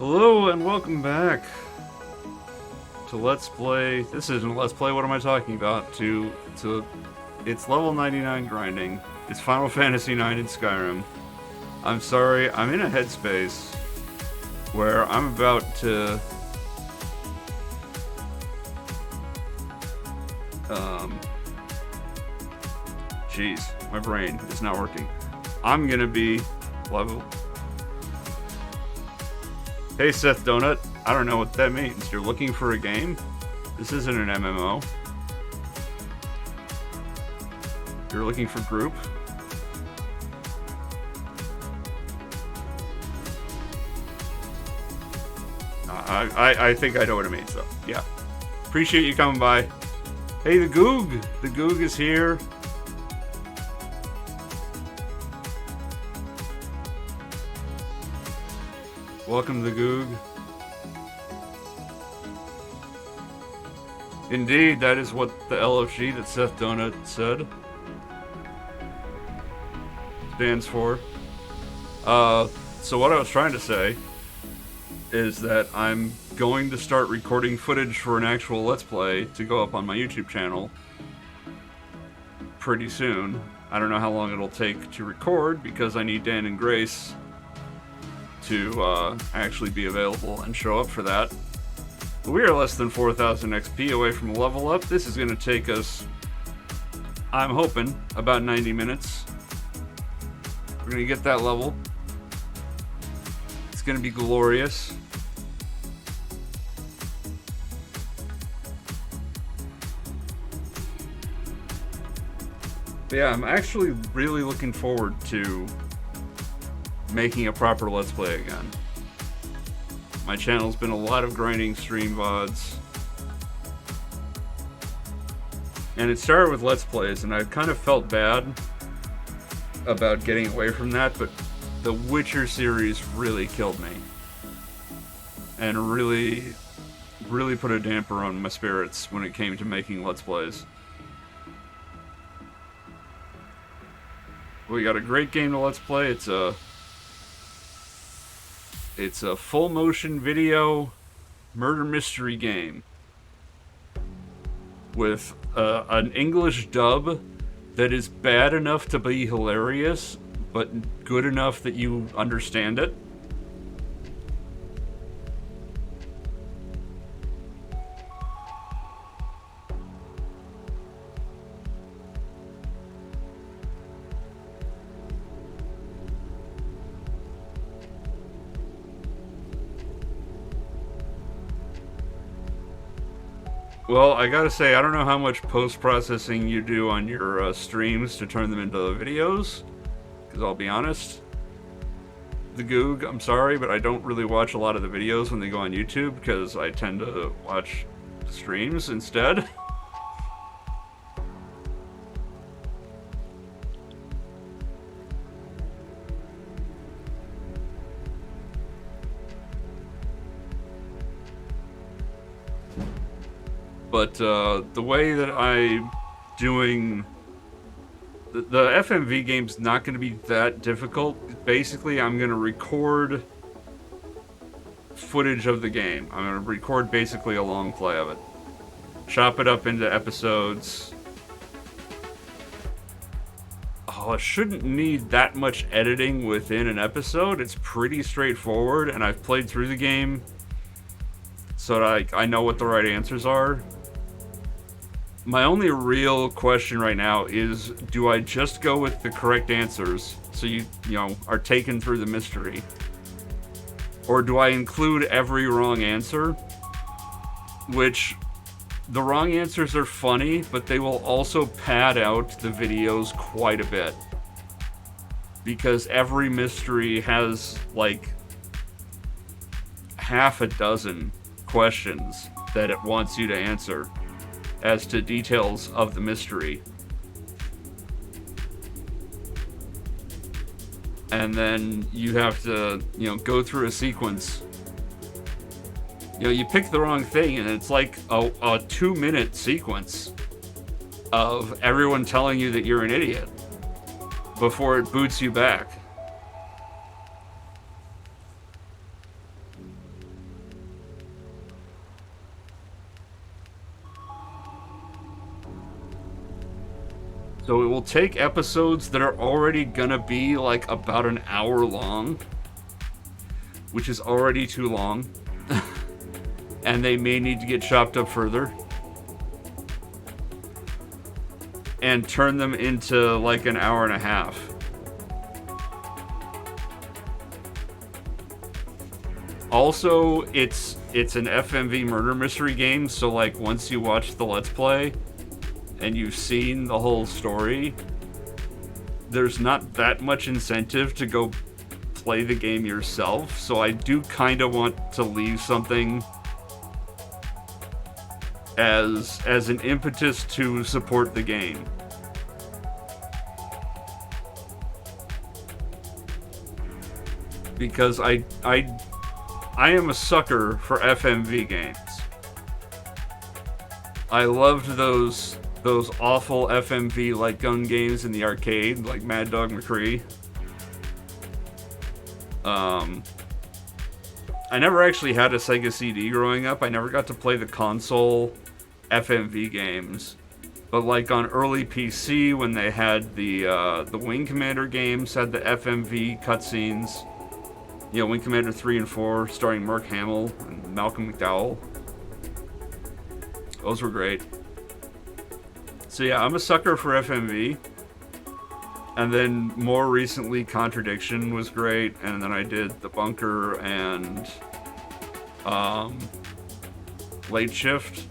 Hello and welcome back to Let's Play. This isn't Let's Play, what am I talking about? It's level 99 grinding. It's Final Fantasy IX in Skyrim. I'm sorry, I'm in a headspace where I'm about to jeez, my brain is not working. I'm gonna be level. Hey Seth Donut, I don't know what that means. You're looking for a game? This isn't an MMO. You're looking for group? I think I know what it means though. Yeah. Appreciate you coming by. Hey, the Goog! The Goog is here. Welcome to the Goog. Indeed, that is what the LFG that Seth Donut said stands for. So what I was trying to say is that I'm going to start recording footage for an actual Let's Play to go up on my YouTube channel pretty soon. I don't know how long it'll take to record because I need Dan and Grace to actually be available and show up for that. But we are less than 4,000 XP away from a level up. This is going to take us, I'm hoping, about 90 minutes. We're going to get that level. It's going to be glorious. But yeah, I'm actually really looking forward to making a proper Let's Play again. My channel's been a lot of grinding stream VODs. And it started with Let's Plays, and I kind of felt bad about getting away from that, but the Witcher series really killed me. And really put a damper on my spirits when it came to making Let's Plays. We got a great game to Let's Play. It's a full motion video murder mystery game with an English dub that is bad enough to be hilarious, but good enough that you understand it. Well, I gotta say, I don't know how much post-processing you do on your streams to turn them into videos, because I'll be honest, the Goog, I'm sorry, but I don't really watch a lot of the videos when they go on YouTube, because I tend to watch streams instead. But the way that I'm doing the FMV game's not going to be that difficult. Basically, I'm going to record footage of the game. I'm going to record basically a long play of it. Chop it up into episodes. Oh, it shouldn't need that much editing within an episode. It's pretty straightforward, and I've played through the game so that I know what the right answers are. My only real question right now is, do I just go with the correct answers so you know, are taken through the mystery? Or do I include every wrong answer? Which, the wrong answers are funny, but they will also pad out the videos quite a bit. Because every mystery has, like, half a dozen questions that it wants you to answer as to details of the mystery. And then you have to, you know, go through a sequence. You know, you pick the wrong thing and it's like a 2-minute sequence of everyone telling you that you're an idiot before it boots you back. So it will take episodes that are already gonna be like about an hour long, which is already too long, and they may need to get chopped up further, and turn them into like an hour and a half. Also, it's an FMV murder mystery game, so like once you watch the Let's Play and you've seen the whole story, there's not that much incentive to go play the game yourself, so I do kind of want to leave something as an impetus to support the game. Because I am a sucker for FMV games. I loved those awful FMV light gun games in the arcade, like Mad Dog McCree. I never actually had a Sega CD growing up. I never got to play the console FMV games. But like on early PC, when they had the Wing Commander games, had the FMV cutscenes. You know, Wing Commander 3 and 4, starring Mark Hamill and Malcolm McDowell. Those were great. So yeah, I'm a sucker for FMV. And then more recently, Contradiction was great. And then I did The Bunker and Late Shift.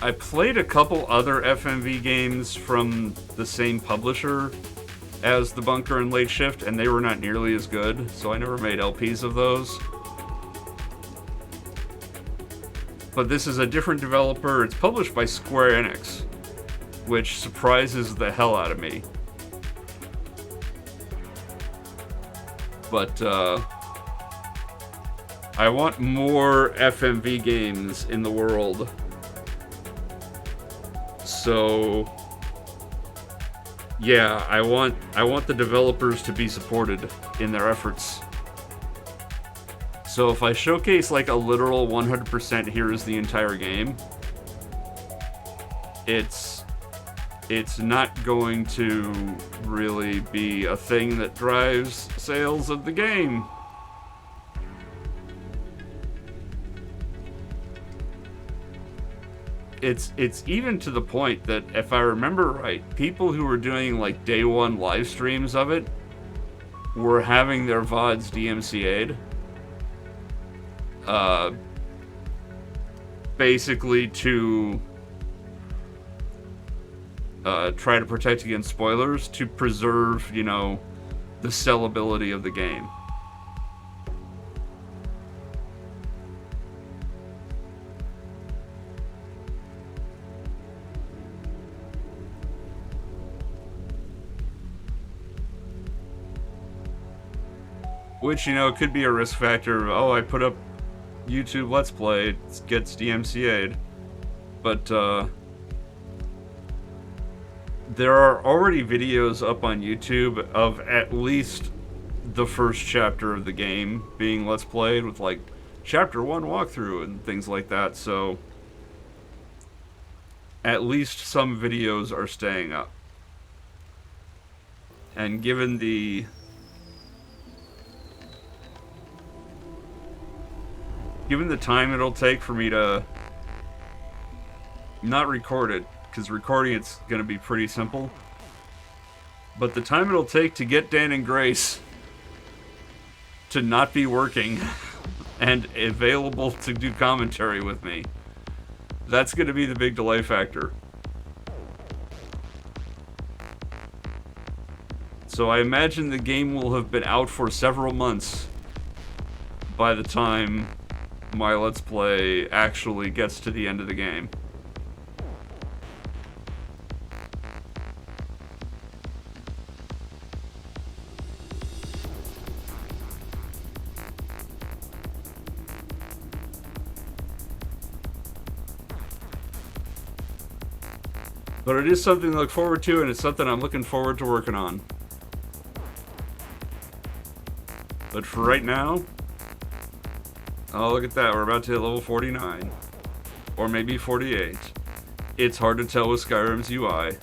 I played a couple other FMV games from the same publisher as The Bunker and Late Shift, and they were not nearly as good, so I never made LPs of those. But this is a different developer. It's published by Square Enix, which surprises the hell out of me. But, I want more FMV games in the world. So, yeah, I want the developers to be supported in their efforts. So if I showcase like a literal 100% here is the entire game, it's not going to really be a thing that drives sales of the game. It's even to the point that, if I remember right, people who were doing like day one live streams of it were having their VODs DMCA'd. Basically to try to protect against spoilers, to preserve, you know, the sellability of the game. Which, you know, could be a risk factor. Oh, I put up YouTube Let's Play, it gets DMCA'd. But, there are already videos up on YouTube of at least the first chapter of the game being Let's Played, with, like, Chapter 1 walkthrough and things like that, so at least some videos are staying up. And given the time it'll take for me to not record it, because recording it's going to be pretty simple, but the time it'll take to get Dan and Grace to not be working and available to do commentary with me, that's going to be the big delay factor. So I imagine the game will have been out for several months by the time my Let's Play actually gets to the end of the game. But it is something to look forward to, and it's something I'm looking forward to working on. But for right now, Oh, look at that. We're about to hit level 49. Or maybe 48. It's hard to tell with Skyrim's UI.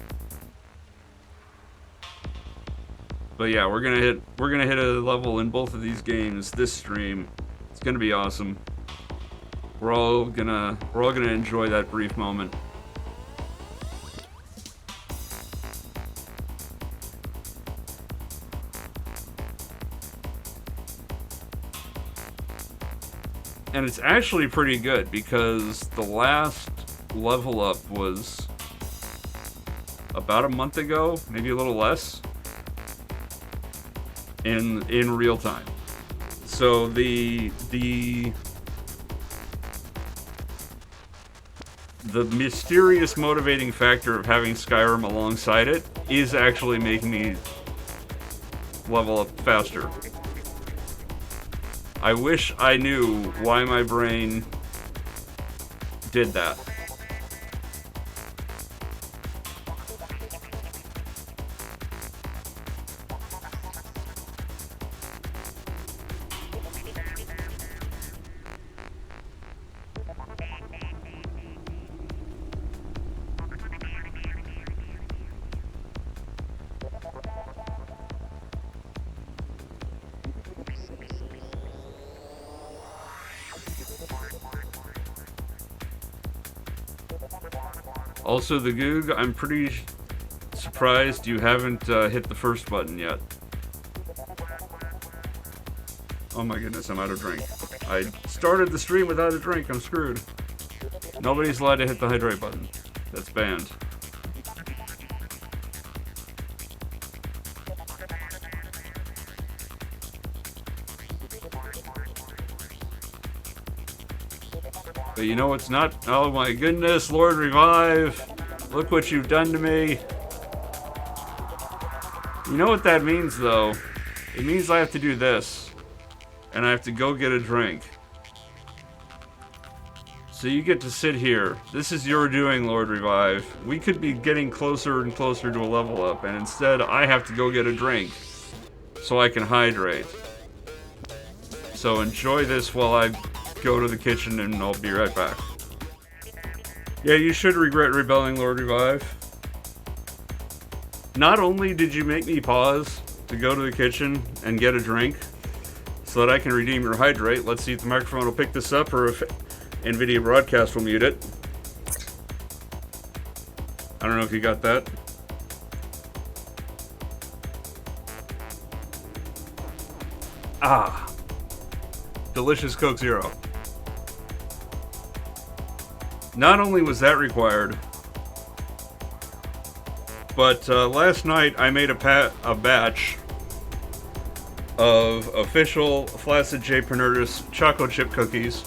But yeah, we're gonna hit a level in both of these games this stream. It's gonna be awesome. We're all gonna enjoy that brief moment. And it's actually pretty good because the last level up was about a month ago, maybe a little less, in real time. So the mysterious motivating factor of having Skyrim alongside it is actually making me level up faster. I wish I knew why my brain did that. Also, the Goog, I'm pretty surprised you haven't hit the first button yet. Oh my goodness, I'm out of drink. I started the stream without a drink, I'm screwed. Nobody's allowed to hit the hydrate button. That's banned. But you know what's not? Oh my goodness, Lord Revive! Look what you've done to me! You know what that means, though? It means I have to do this. And I have to go get a drink. So you get to sit here. This is your doing, Lord Revive. We could be getting closer and closer to a level up, and instead I have to go get a drink. So I can hydrate. So enjoy this while I go to the kitchen and I'll be right back. Yeah, you should regret rebelling, Lord Revive. Not only did you make me pause to go to the kitchen and get a drink so that I can redeem your hydrate. Let's see if the microphone will pick this up or if NVIDIA Broadcast will mute it. I don't know if you got that. Ah. Delicious Coke Zero. Not only was that required, but last night I made a batch of official Flaccid J. Pernurdus choco chip cookies.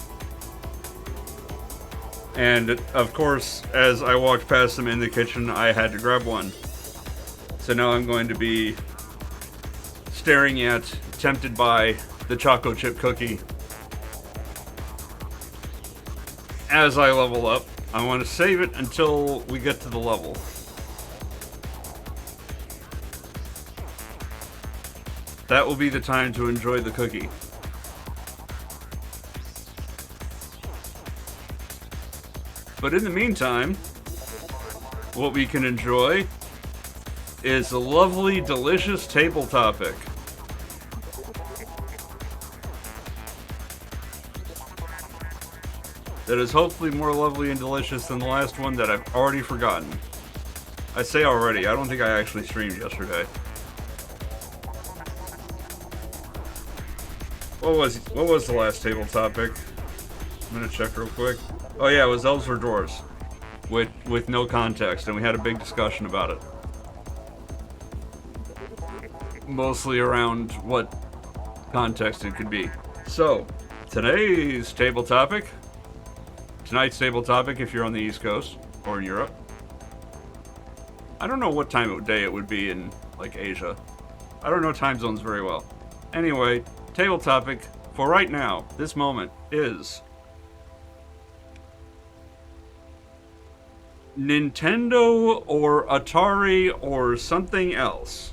And of course, as I walked past them in the kitchen, I had to grab one. So now I'm going to be staring at, tempted by, the choco chip cookie. As I level up, I want to save it until we get to the level. That will be the time to enjoy the cookie. But in the meantime, what we can enjoy is a lovely, delicious table topic. That is hopefully more lovely and delicious than the last one that I've already forgotten. I say already, I don't think I actually streamed yesterday. What was the last table topic? I'm gonna check real quick. Oh yeah, it was Elves for Dwarves. With no context, and we had a big discussion about it. Mostly around what context it could be. So, tonight's table topic, if you're on the East Coast, or in Europe. I don't know what time of day it would be in, like, Asia. I don't know time zones very well. Anyway, table topic for right now, this moment, is Nintendo or Atari or something else.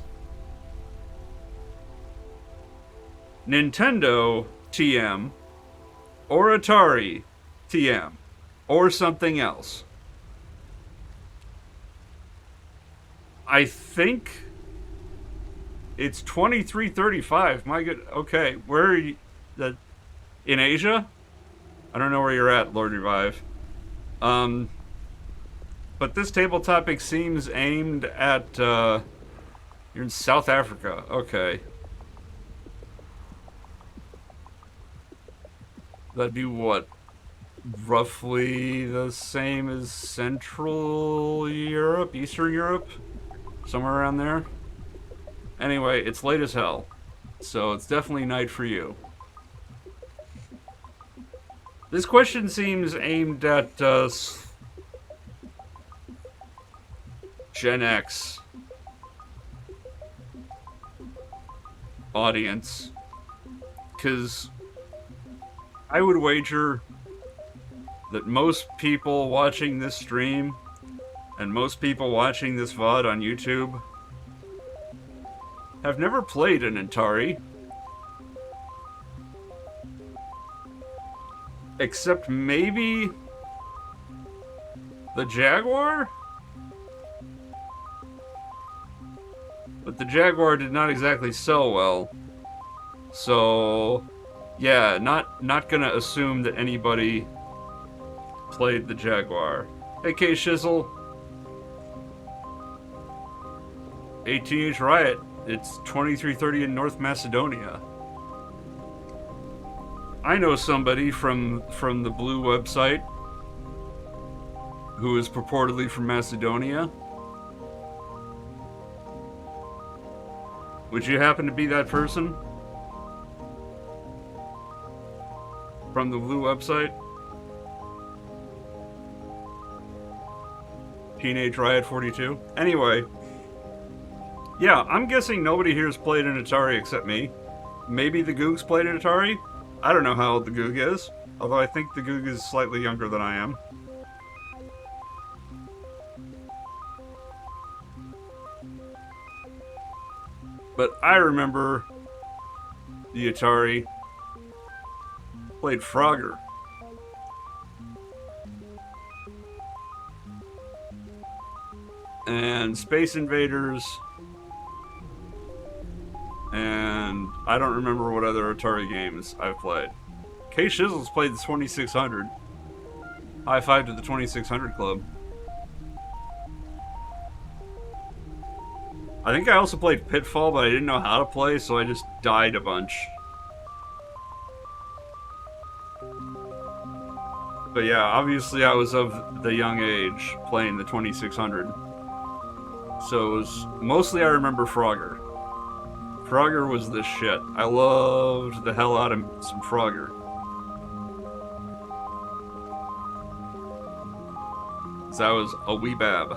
Nintendo, TM, or Atari TM or something else. I think it's 23:35. My good. Okay, where are you? In Asia? I don't know where you're at, Lord Revive. But this table topic seems aimed at, you're in South Africa. Okay. That'd be what? Roughly the same as Central Europe, Eastern Europe? Somewhere around there? Anyway, it's late as hell. So it's definitely night for you. This question seems aimed at Gen X audience. Because I would wager that most people watching this stream and most people watching this VOD on YouTube have never played an Atari. Except maybe the Jaguar? But the Jaguar did not exactly sell well. So, yeah, not gonna assume that anybody played the Jaguar. Hey, K Shizzle. 18-inch Riot. It's 23:30 in North Macedonia. I know somebody from the Blue website who is purportedly from Macedonia. Would you happen to be that person? From the Blue website? Teenage Riot 42? Anyway. Yeah, I'm guessing nobody here has played an Atari except me. Maybe the Googs played an Atari? I don't know how old the Goog is, although I think the Goog is slightly younger than I am. But I remember the Atari. Played Frogger. And Space Invaders. And I don't remember what other Atari games I've played. K Shizzle's played the 2600. High five to the 2600 Club. I think I also played Pitfall, but I didn't know how to play, so I just died a bunch. But yeah, obviously I was of the young age playing the 2600. So it was mostly I remember Frogger. Frogger was the shit. I loved the hell out of some Frogger. So I was a wee bab.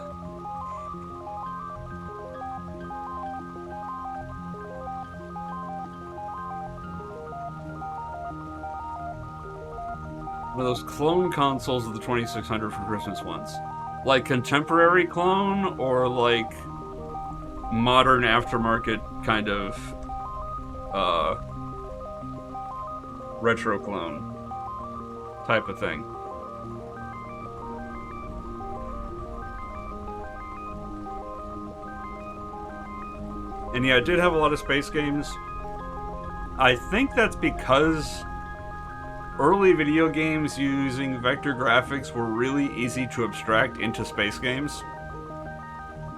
One of those clone consoles of the 2600 for Christmas once. Like contemporary clone or like modern aftermarket kind of retro clone type of thing. And yeah, I did have a lot of space games. I think that's because early video games using vector graphics were really easy to abstract into space games.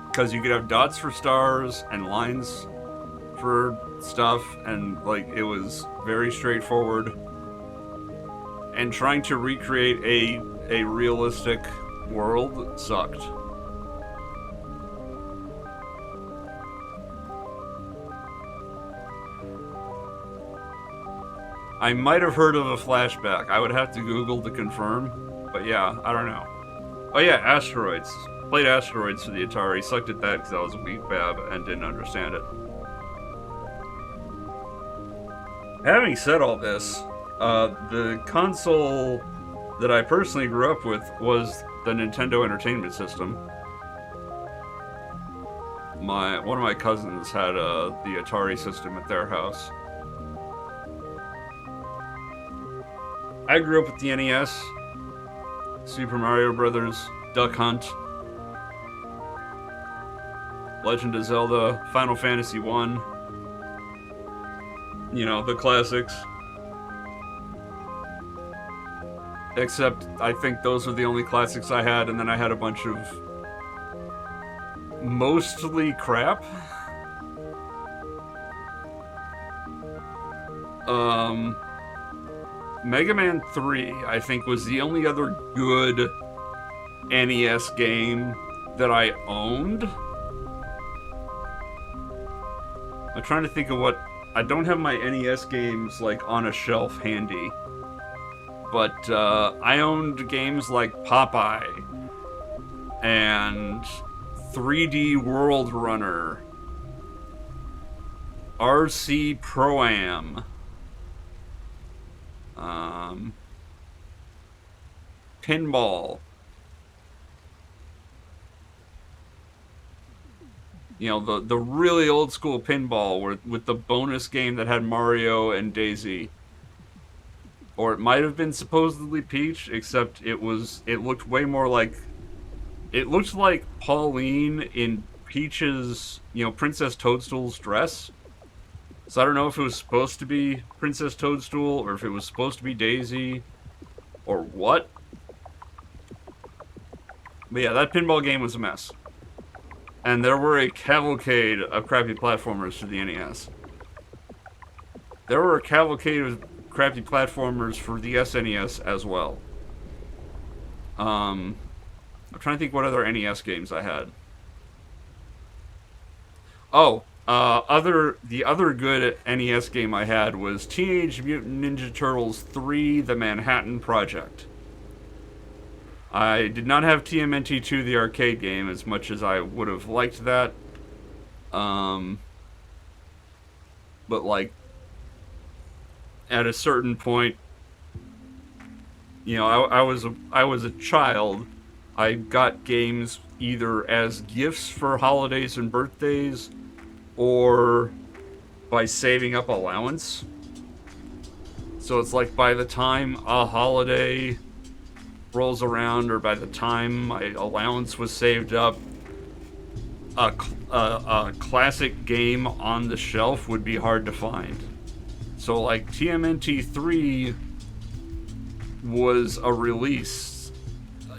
Because you could have dots for stars and lines for stuff, and like it was very straightforward. And trying to recreate a realistic world sucked. I might have heard of a flashback. I would have to Google to confirm. But yeah, I don't know. Oh yeah, Asteroids. Played Asteroids for the Atari. Sucked at that because I was a weak bab and didn't understand it. Having said all this, the console that I personally grew up with was the Nintendo Entertainment System. One of my cousins had the Atari system at their house. I grew up with the NES, Super Mario Brothers, Duck Hunt, Legend of Zelda, Final Fantasy 1. You know, the classics. Except, I think those are the only classics I had, and then I had a bunch of mostly crap. Mega Man 3, I think, was the only other good NES game that I owned. I'm trying to think of what... I don't have my NES games, like, on a shelf handy. But, I owned games like Popeye and 3D World Runner, RC Pro-Am, Pinball. You know, the really old school pinball with the bonus game that had Mario and Daisy. Or it might have been supposedly Peach, except it looked way more like... It looked like Pauline in Peach's, you know, Princess Toadstool's dress. So I don't know if it was supposed to be Princess Toadstool, or if it was supposed to be Daisy, or what. But yeah, that pinball game was a mess. And there were a cavalcade of crappy platformers for the NES. There were a cavalcade of crappy platformers for the SNES as well. I'm trying to think what other NES games I had. Oh, the other good NES game I had was Teenage Mutant Ninja Turtles 3: The Manhattan Project. I did not have TMNT 2, the arcade game, as much as I would have liked that. But like, at a certain point, you know, I was a child. I got games either as gifts for holidays and birthdays, or by saving up allowance. So it's like by the time a holiday rolls around, or by the time my allowance was saved up, a classic game on the shelf would be hard to find. So like TMNT 3 was a release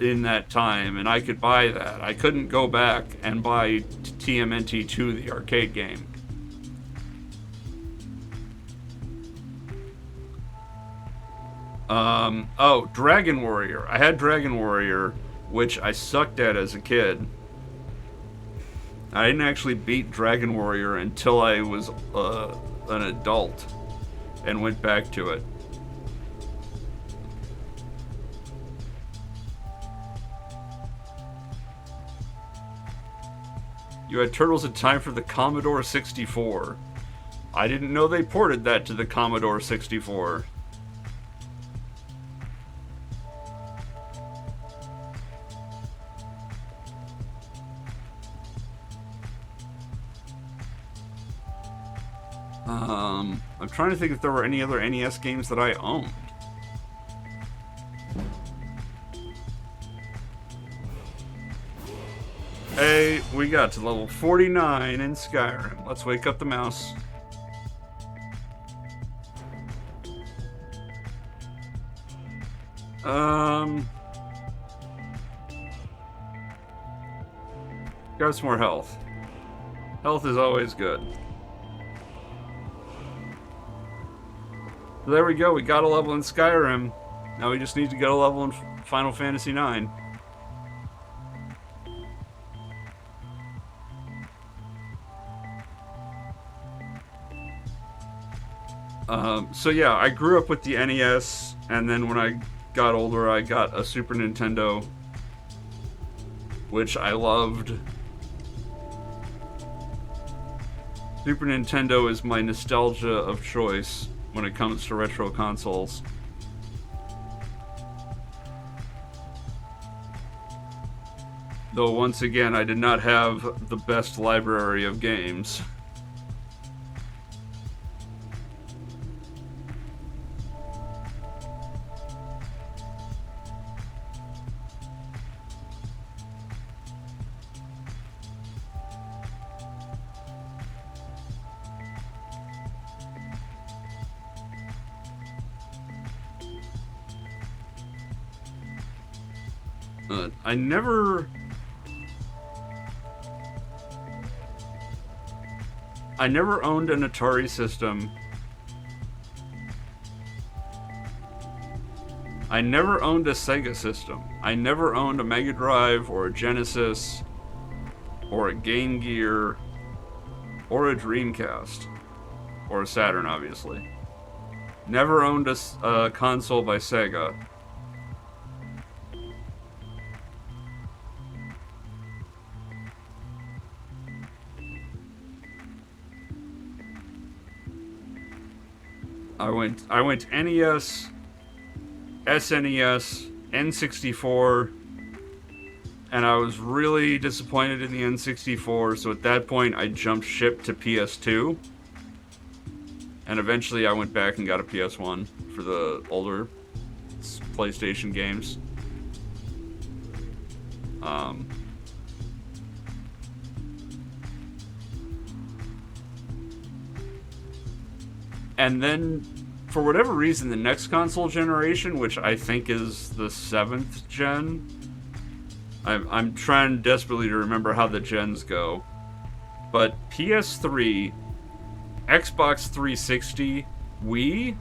in that time, and I could buy that. I couldn't go back and buy TMNT 2, the arcade game. Oh, Dragon Warrior. I had Dragon Warrior, which I sucked at as a kid. I didn't actually beat Dragon Warrior until I was an adult and went back to it. You had Turtles in Time for the Commodore 64. I didn't know they ported that to the Commodore 64. I'm trying to think if there were any other NES games that I owned. Hey, we got to level 49 in Skyrim. Let's wake up the mouse. Got some more health. Health is always good. So there we go, we got a level in Skyrim. Now we just need to get a level in Final Fantasy IX. So yeah, I grew up with the NES, and then when I got older, I got a Super Nintendo, which I loved. Super Nintendo is my nostalgia of choice when it comes to retro consoles. Though once again, I did not have the best library of games. I never owned an Atari system. I never owned a Sega system. I never owned a Mega Drive or a Genesis or a Game Gear or a Dreamcast or a Saturn, obviously. Never owned a console by Sega. I went NES, SNES, N64, and I was really disappointed in the N64, so at that point I jumped ship to PS2, and eventually I went back and got a PS1 for the older PlayStation games. And then, for whatever reason, the next console generation, which I think is the 7th gen, I'm trying desperately to remember how the gens go, but PS3, Xbox 360, Wii,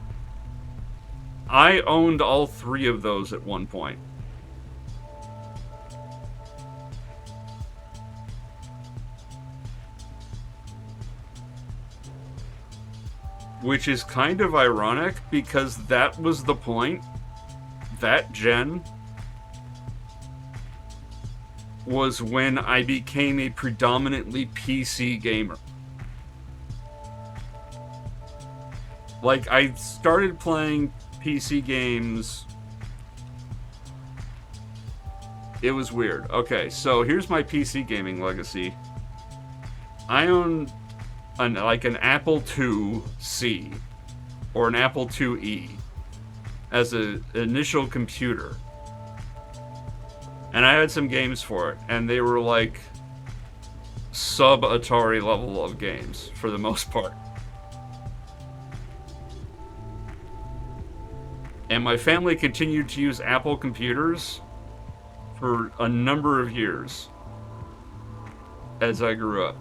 I owned all three of those at one point. Which is kind of ironic, because that was the point. That gen was when I became a predominantly PC gamer. Like, I started playing PC games. It was weird. Okay, so here's my PC gaming legacy. I own an Apple IIc or an Apple IIe as an initial computer, and I had some games for it, and they were like sub Atari level of games for the most part. And my family continued to use Apple computers for a number of years as I grew up.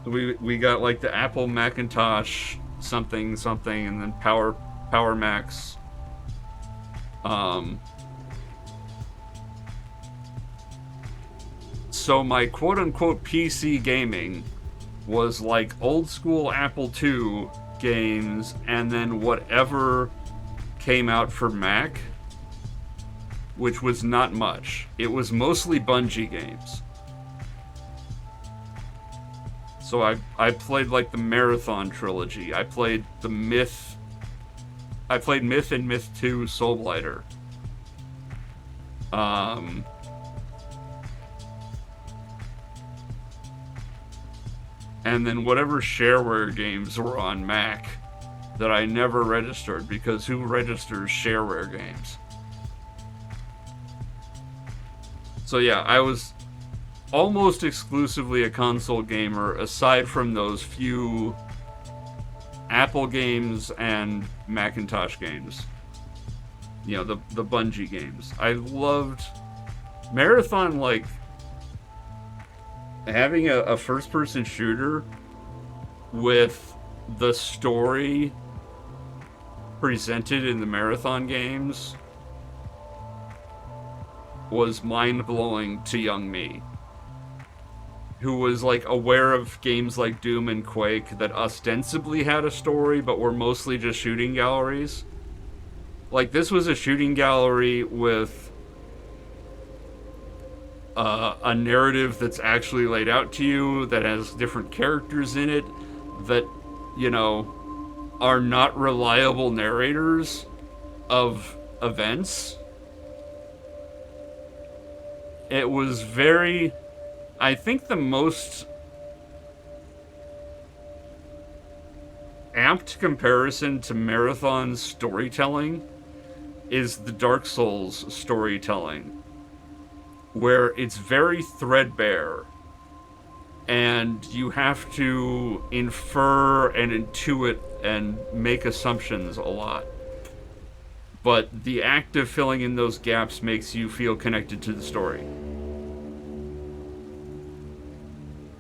We got like the Apple Macintosh something, and then Power Macs. So my quote-unquote PC gaming was like old school Apple II games, and then whatever came out for Mac, which was not much. It was mostly Bungie games. So I played like the Marathon trilogy. I played Myth and Myth 2 Soul Blighter. And then whatever shareware games were on Mac that I never registered, because who registers shareware games? So yeah, I was almost exclusively a console gamer, aside from those few Apple games and Macintosh games. You know, the Bungie games. I loved Marathon, like, having a first-person shooter with the story presented in the Marathon games was mind-blowing to young me, who was like aware of games like Doom and Quake that ostensibly had a story but were mostly just shooting galleries. Like, this was a shooting gallery with a narrative that's actually laid out to you, that has different characters in it, that, you know, are not reliable narrators of events. It was very... I think the most apt comparison to Marathon's storytelling is the Dark Souls storytelling, where it's very threadbare, and you have to infer and intuit and make assumptions a lot. but the act of filling in those gaps makes you feel connected to the story.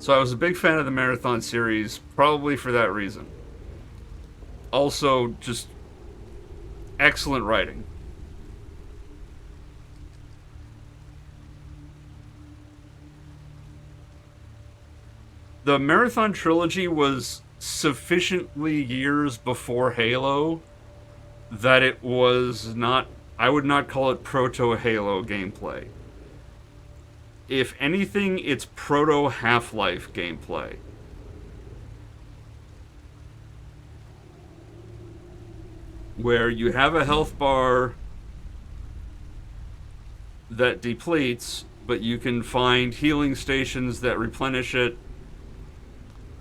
So I was a big fan of the Marathon series, probably for that reason. Also, just excellent writing. The Marathon trilogy was sufficiently years before Halo that it was not, I would not call it proto-Halo gameplay. If anything, it's proto-Half-Life gameplay. Where you have a health bar that depletes, but you can find healing stations that replenish it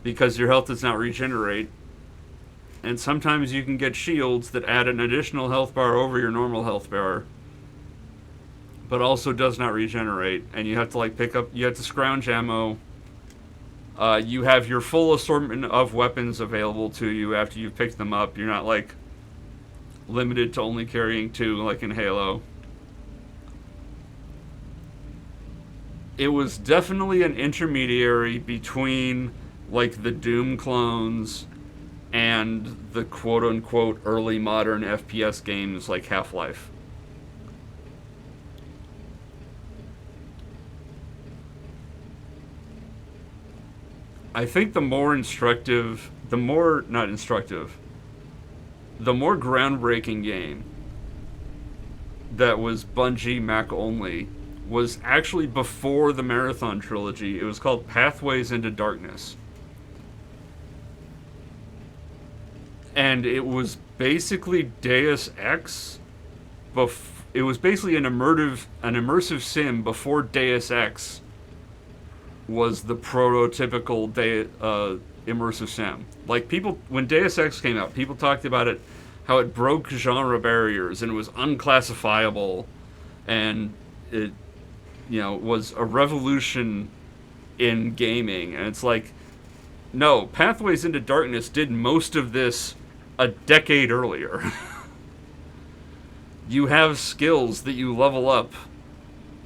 because your health does not regenerate. And sometimes you can get shields that add an additional health bar over your normal health bar, but also does not regenerate. And you have to you have to scrounge ammo. You have your full assortment of weapons available to you after you've picked them up. You're not limited to only carrying 2 like in Halo. It was definitely an intermediary between the Doom clones and the quote-unquote early modern FPS games like Half-Life. I think the more groundbreaking game that was Bungie Mac only was actually before the Marathon trilogy. It was called Pathways into Darkness. And it was basically Deus Ex. It was basically an immersive sim before Deus Ex was the prototypical immersive sim. When Deus Ex came out, people talked about it, how it broke genre barriers and it was unclassifiable, and it, was a revolution in gaming. And it's no, Pathways into Darkness did most of this a decade earlier. You have skills that you level up,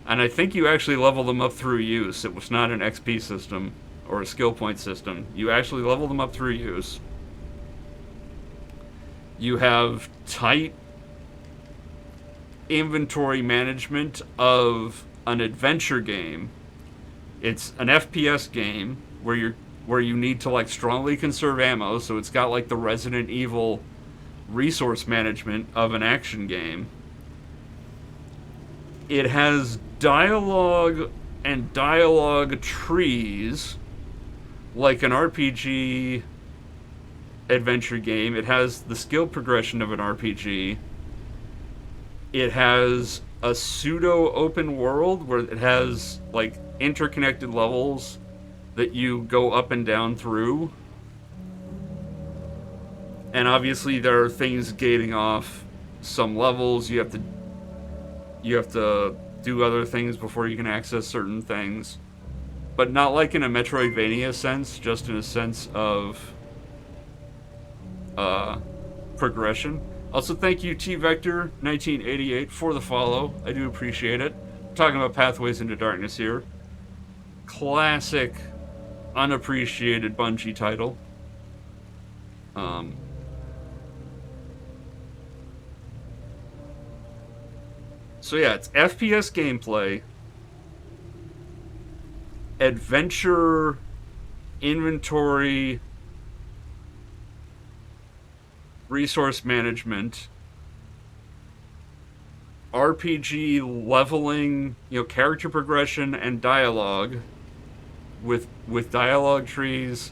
and I think you actually level them up through use. It was not an XP system or a skill point system. You actually level them up through use. You have tight inventory management of an adventure game. It's an FPS game where you need to strongly conserve ammo, so it's got the Resident Evil resource management of an action game. It has dialogue and dialogue trees like an RPG adventure game. It has the skill progression of an RPG. It has a pseudo open world where it has interconnected levels that you go up and down through. And obviously there are things gating off some levels. You have to do other things before you can access certain things. But not in a Metroidvania sense, just in a sense of progression. Also, thank you T-Vector1988 for the follow. I do appreciate it. We're talking about Pathways into Darkness here. Classic, unappreciated Bungie title. So yeah, it's FPS gameplay, adventure, inventory, resource management, RPG leveling, character progression and dialogue with dialogue trees,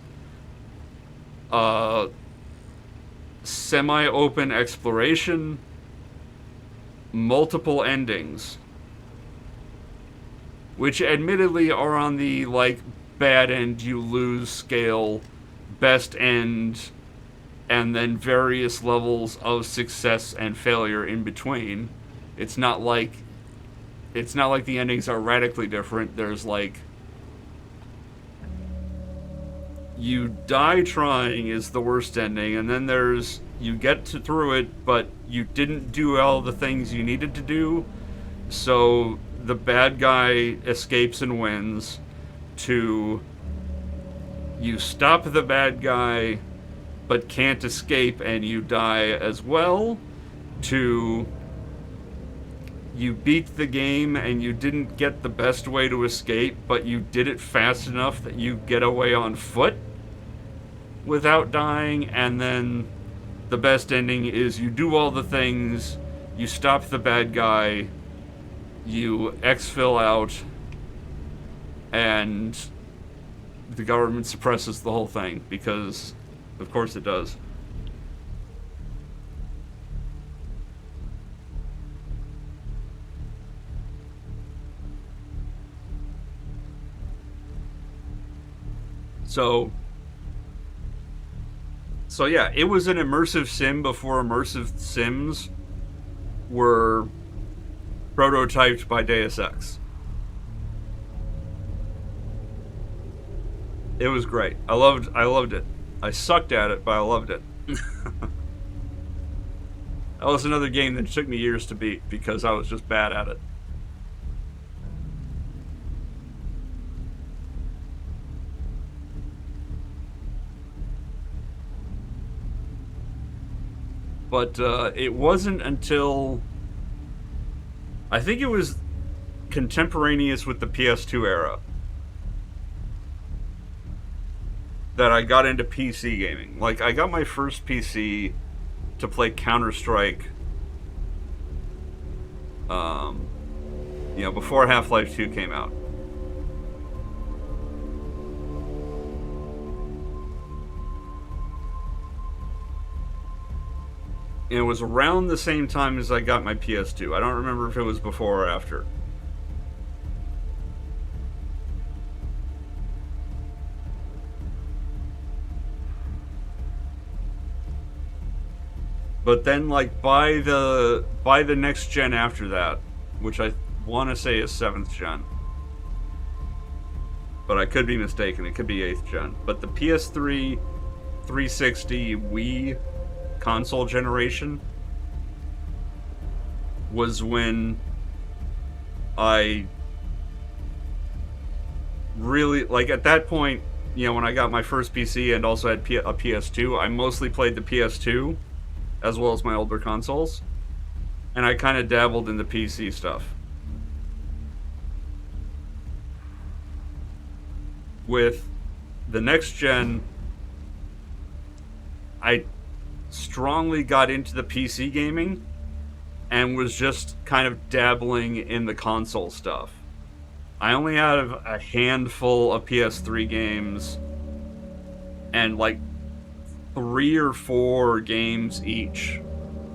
semi-open exploration, multiple endings, which admittedly are on the bad end you lose scale, best end, and then various levels of success and failure in between. It's not like the endings are radically different. There's you die trying is the worst ending, and then there's you get through it, but you didn't do all the things you needed to do, so the bad guy escapes and wins, to you stop the bad guy but can't escape and you die as well, to you beat the game and you didn't get the best way to escape, but you did it fast enough that you get away on foot without dying, and then the best ending is you do all the things, you stop the bad guy, you exfil out, and the government suppresses the whole thing, because of course it does. So yeah, it was an immersive sim before immersive sims were prototyped by Deus Ex. It was great. I loved it. I sucked at it, but I loved it. That was another game that took me years to beat because I was just bad at it. But it wasn't until I think it was contemporaneous with the PS2 era that I got into PC gaming. Like, I got my first PC to play Counter-Strike, before Half-Life 2 came out. And it was around the same time as I got my PS2. I don't remember if it was before or after. But then, like, by the next gen after that, which I want to say is 7th gen, but I could be mistaken, it could be 8th gen, but the PS3, 360, Wii console generation was when I really, like, at that point, when I got my first PC and also had a PS2, I mostly played the PS2 as well as my older consoles, and I kind of dabbled in the PC stuff. With the next gen, I strongly got into the PC gaming and was just kind of dabbling in the console stuff. I only had a handful of PS3 games and like 3 or 4 games each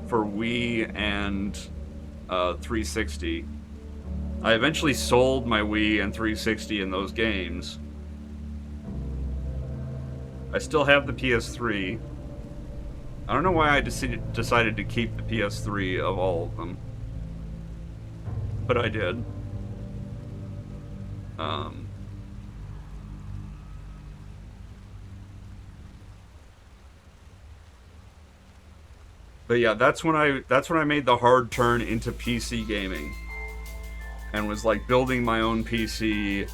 for Wii and 360. I eventually sold my Wii and 360 in those games. I still have the PS3. I don't know why I decided to keep the PS3 of all of them, but I did. But yeah, that's when I made the hard turn into PC gaming, and was like building my own PC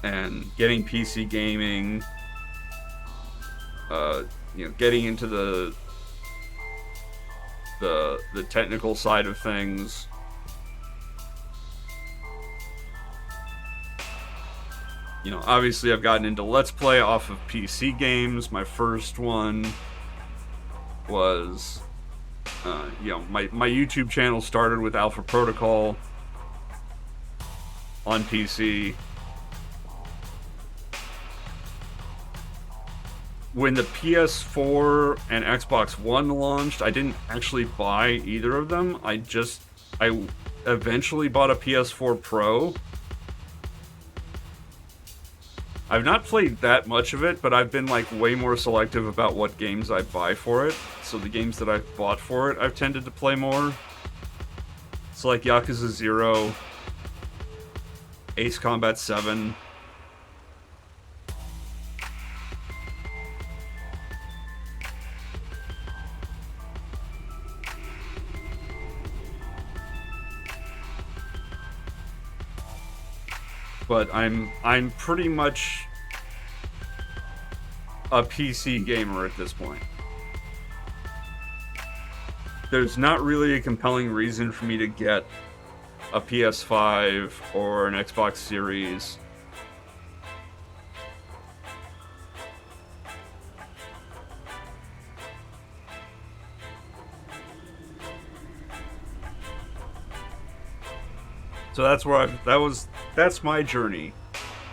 and getting PC gaming. Getting into the technical side of things. Obviously I've gotten into Let's Play off of PC games. My first one was, my YouTube channel started with Alpha Protocol on PC. When the PS4 and Xbox One launched, I didn't actually buy either of them. I eventually bought a PS4 Pro. I've not played that much of it, but I've been like way more selective about what games I buy for it. So the games that I've bought for it, I've tended to play more. So like Yakuza 0, Ace Combat 7, but I'm pretty much a PC gamer at this point. There's not really a compelling reason for me to get a PS5 or an Xbox Series. So that's where that's my journey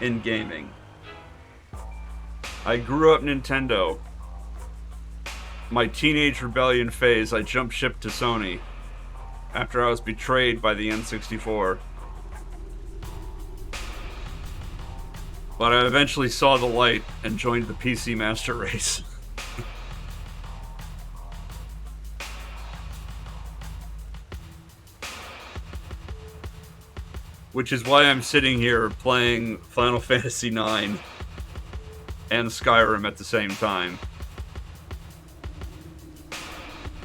in gaming. I grew up Nintendo. My teenage rebellion phase, I jumped ship to Sony after I was betrayed by the N64. But I eventually saw the light and joined the PC Master Race. Which is why I'm sitting here playing Final Fantasy IX and Skyrim at the same time.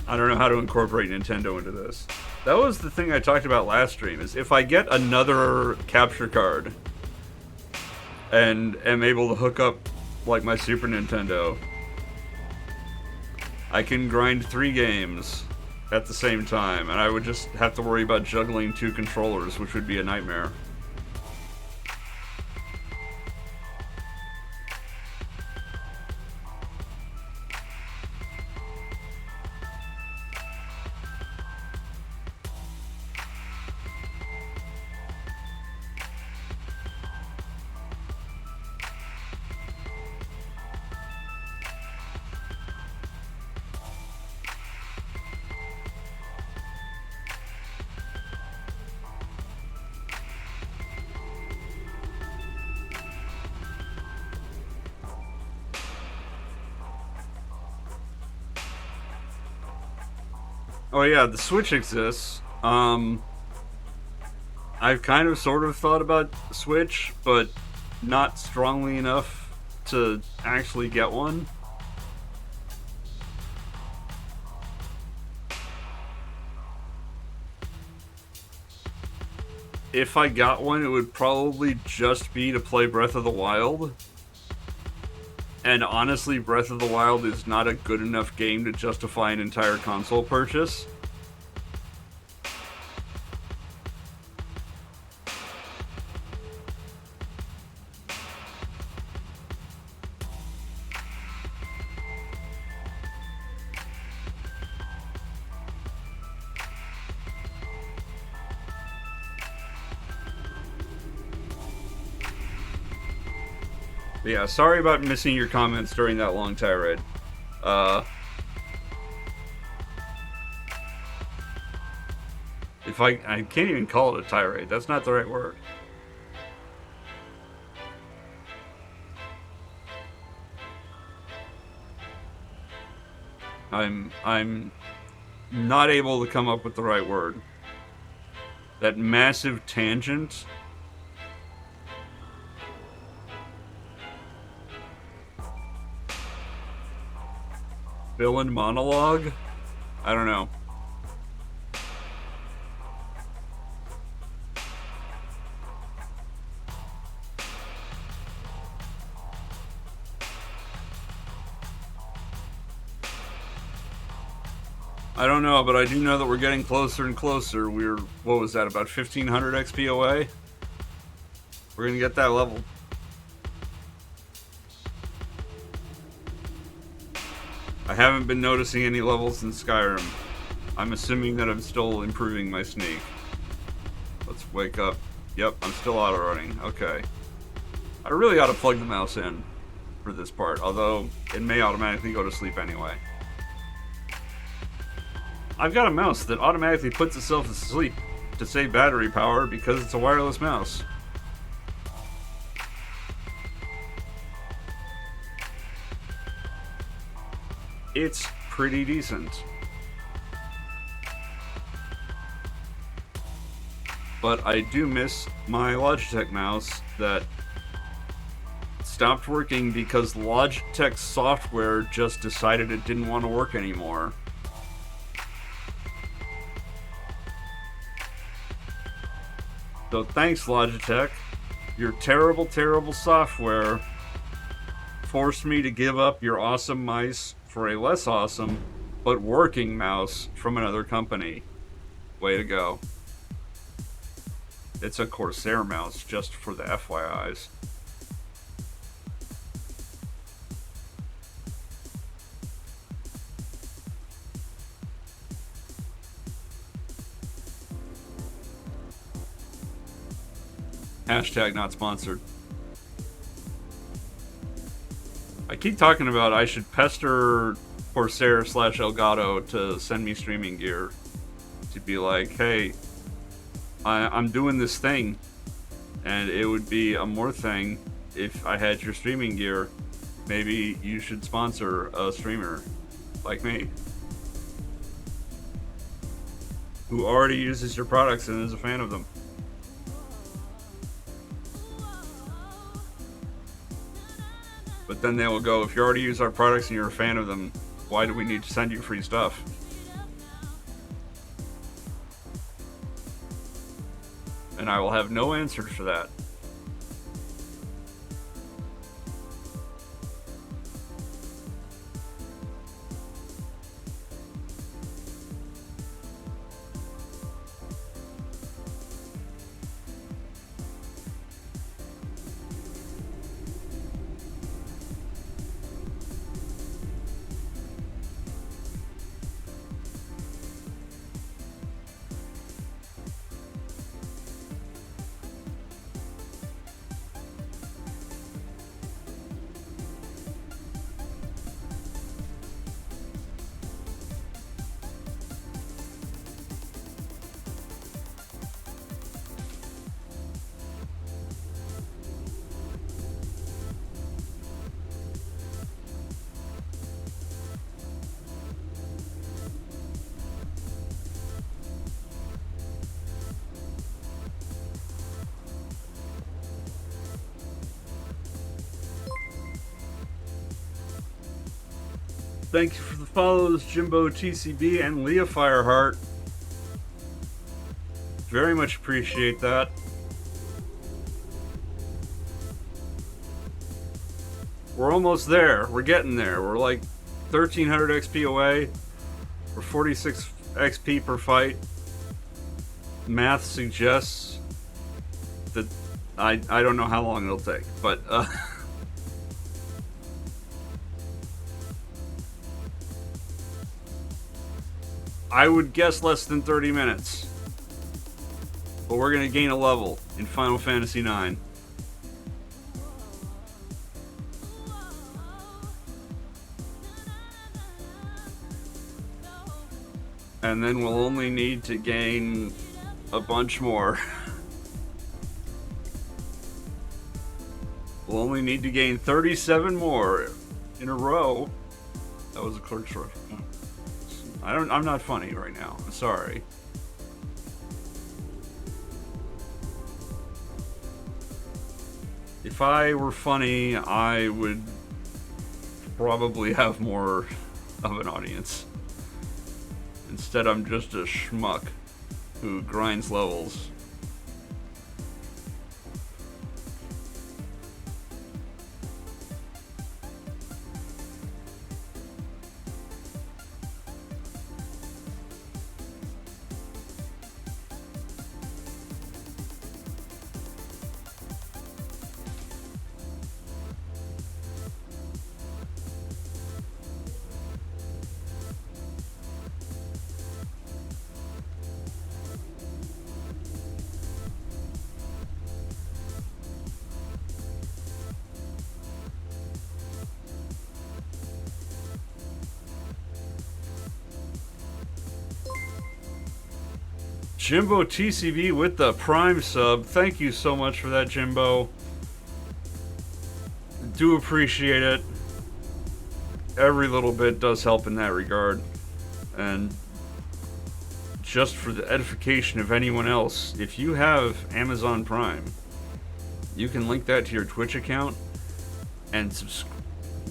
I don't know how to incorporate Nintendo into this. That was the thing I talked about last stream, is if I get another capture card and am able to hook up like my Super Nintendo, I can grind 3 games at the same time, and I would just have to worry about juggling 2 controllers, which would be a nightmare. Oh yeah, the Switch exists. I've kind of sort of thought about Switch, but not strongly enough to actually get one. If I got one, it would probably just be to play Breath of the Wild. And honestly, Breath of the Wild is not a good enough game to justify an entire console purchase. But yeah, sorry about missing your comments during that long tirade. If I can't even call it a tirade. That's not the right word. I'm not able to come up with the right word. That massive tangent. Villain monologue? I don't know. I don't know, but I do know that we're getting closer and closer. We're, what was that, about 1500 XP away? We're gonna get that level. I haven't been noticing any levels in Skyrim. I'm assuming that I'm still improving my sneak. Let's wake up. Yep, I'm still auto-running. Okay. I really ought to plug the mouse in for this part, although it may automatically go to sleep anyway. I've got a mouse that automatically puts itself to sleep to save battery power because it's a wireless mouse. It's pretty decent. But I do miss my Logitech mouse that stopped working because Logitech software just decided it didn't want to work anymore. So thanks, Logitech. Your terrible, terrible software forced me to give up your awesome mice for a less awesome but working mouse from another company. Way to go. It's a Corsair mouse, just for the FYIs. Hashtag not sponsored. I keep talking about I should pester Corsair / Elgato to send me streaming gear. To be like, hey, I'm doing this thing, and it would be a more thing if I had your streaming gear. Maybe you should sponsor a streamer like me who already uses your products and is a fan of them. But then they will go, if you already use our products and you're a fan of them, why do we need to send you free stuff? And I will have no answer for that. Thank you for the follows, Jimbo TCB and Leah Fireheart. Very much appreciate that. We're almost there. We're getting there. We're like 1300 XP away. We're 46 XP per fight. Math suggests that I don't know how long it'll take, but I would guess less than 30 minutes. But we're going to gain a level in Final Fantasy IX. And then we'll only need to gain a bunch more. We'll only need to gain 37 more in a row. That was a Clerk's reference. I'm not funny right now. I'm sorry. If I were funny, I would probably have more of an audience. Instead, I'm just a schmuck who grinds levels. Jimbo TCV with the Prime sub. Thank you so much for that, Jimbo. Do appreciate it. Every little bit does help in that regard. And just for the edification of anyone else, if you have Amazon Prime, you can link that to your Twitch account and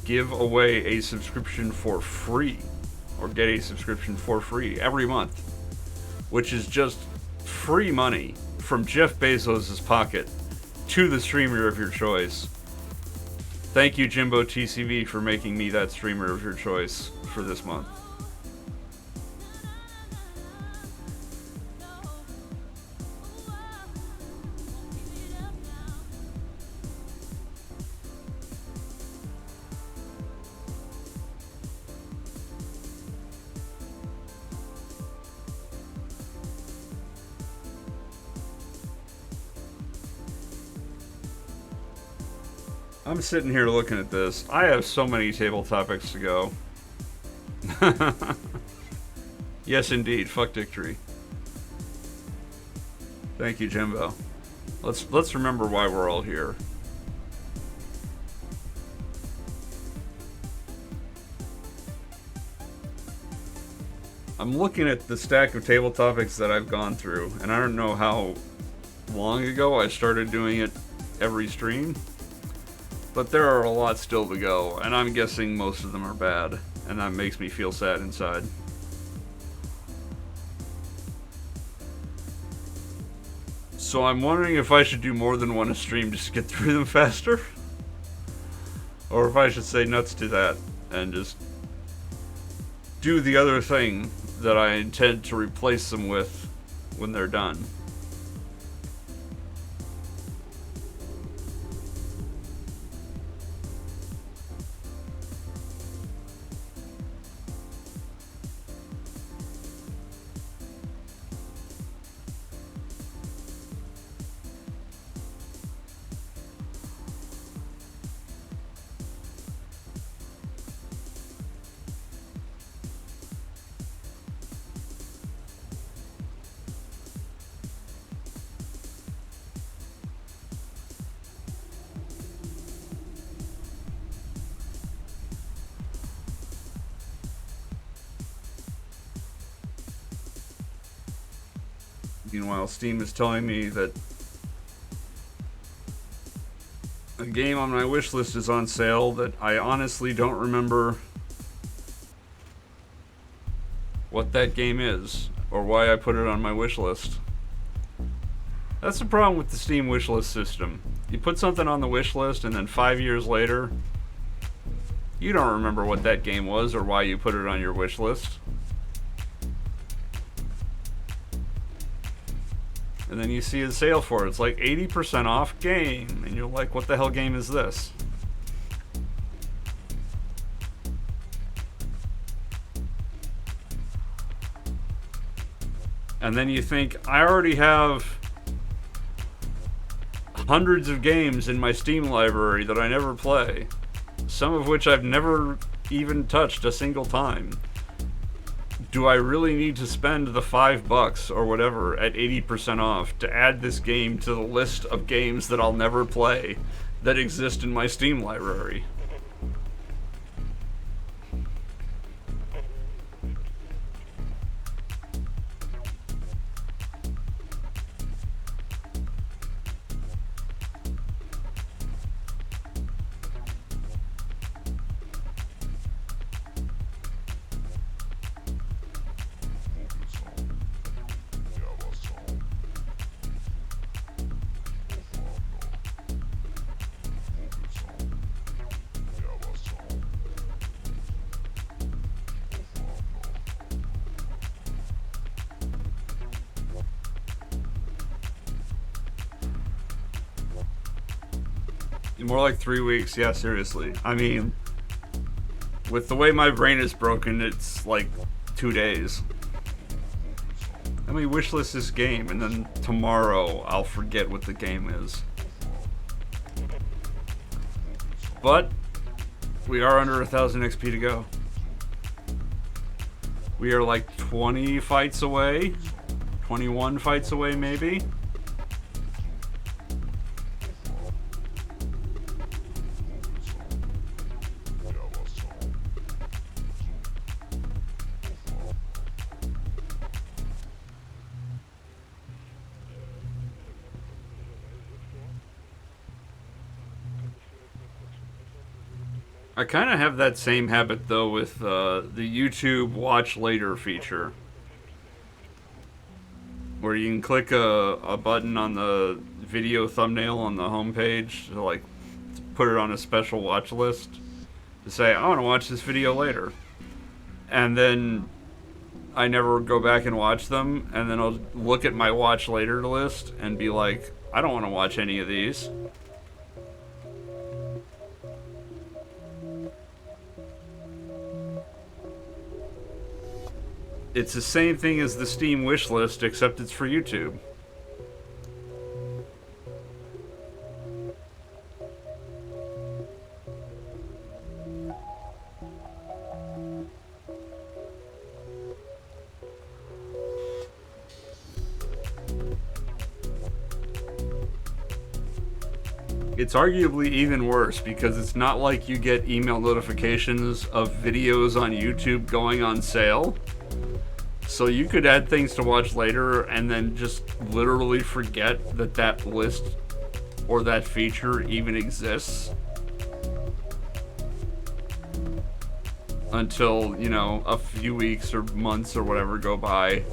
give away a subscription for free, or get a subscription for free every month, which is just free money from Jeff Bezos' pocket to the streamer of your choice. Thank you, Jimbo TCV, for making me that streamer of your choice for this month. I'm sitting here looking at this. I have so many table topics to go. Yes, indeed. Fuck Dictory. Thank you, Jimbo. Let's remember why we're all here. I'm looking at the stack of table topics that I've gone through, and I don't know how long ago I started doing it every stream. But there are a lot still to go, and I'm guessing most of them are bad, and that makes me feel sad inside. So I'm wondering if I should do more than one a stream just to get through them faster? Or if I should say nuts to that, and just do the other thing that I intend to replace them with when they're done. Meanwhile, Steam is telling me that a game on my wish list is on sale that I honestly don't remember what that game is or why I put it on my wish list. That's the problem with the Steam wish list system. You put something on the wish list and then 5 years later, you don't remember what that game was or why you put it on your wish list. And then you see a sale for it. It's like 80% off game. And you're like, what the hell game is this? And then you think, I already have hundreds of games in my Steam library that I never play. Some of which I've never even touched a single time. Do I really need to spend the $5 or whatever at 80% off to add this game to the list of games that I'll never play that exist in my Steam library? More like 3 weeks, yeah, seriously. I mean, with the way my brain is broken, it's like 2 days. Let me wishlist this game, and then tomorrow I'll forget what the game is. But we are under 1,000 XP to go. We are like 20 fights away, 21 fights away maybe. I kind of have that same habit though with the YouTube watch later feature, where where you can click a button on the video thumbnail on the homepage to like put it on a special watch list to say, I want to watch this video later. And then I never go back and watch them, and then I'll look at my watch later list and be like, I don't want to watch any of these. It's the same thing as the Steam wish list, except it's for YouTube. It's arguably even worse because it's not like you get email notifications of videos on YouTube going on sale. So you could add things to watch later and then just literally forget that that list or that feature even exists until, you know, a few weeks or months or whatever go by.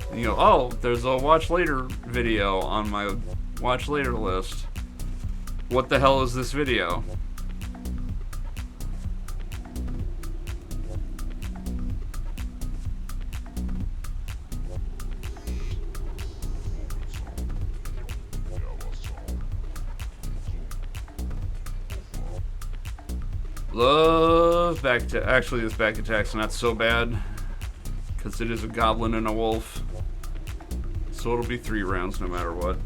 And you go, oh, there's a watch later video on my watch later list. What the hell is this video? Love back to actually this back attack's not so bad because it is a goblin and a wolf, so it'll be 3 rounds no matter what.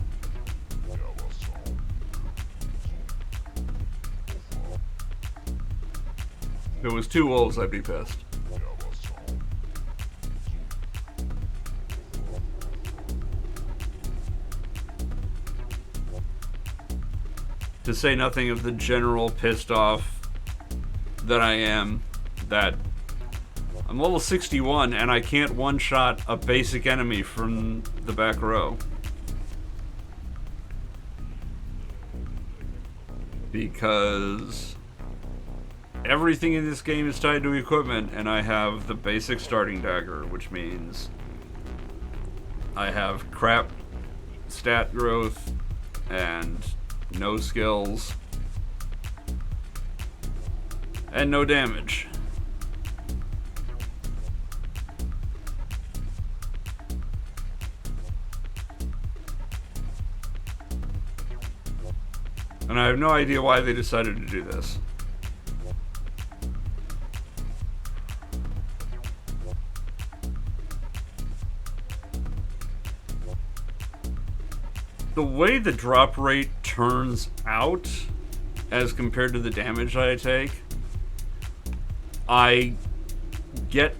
If it was 2 wolves, I'd be pissed. To say nothing of the general pissed off that I am that I'm level 61 and I can't one-shot a basic enemy from the back row. Because everything in this game is tied to equipment, and I have the basic starting dagger, which means I have crap stat growth and no skills and no damage. And I have no idea why they decided to do this. The way the drop rate turns out as compared to the damage I take, I get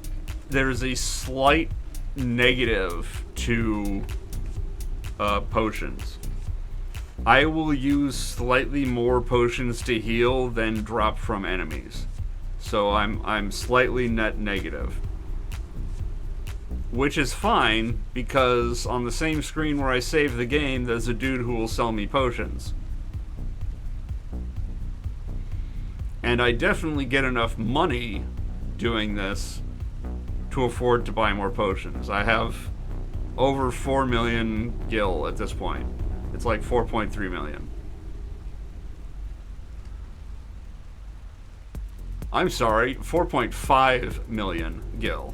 there's a slight negative to potions. I will use slightly more potions to heal than drop from enemies. So I'm slightly net negative. Which is fine, because on the same screen where I save the game, there's a dude who will sell me potions. And I definitely get enough money doing this to afford to buy more potions. I have over 4 million gil at this point. It's like 4.3 million. I'm sorry, 4.5 million gil.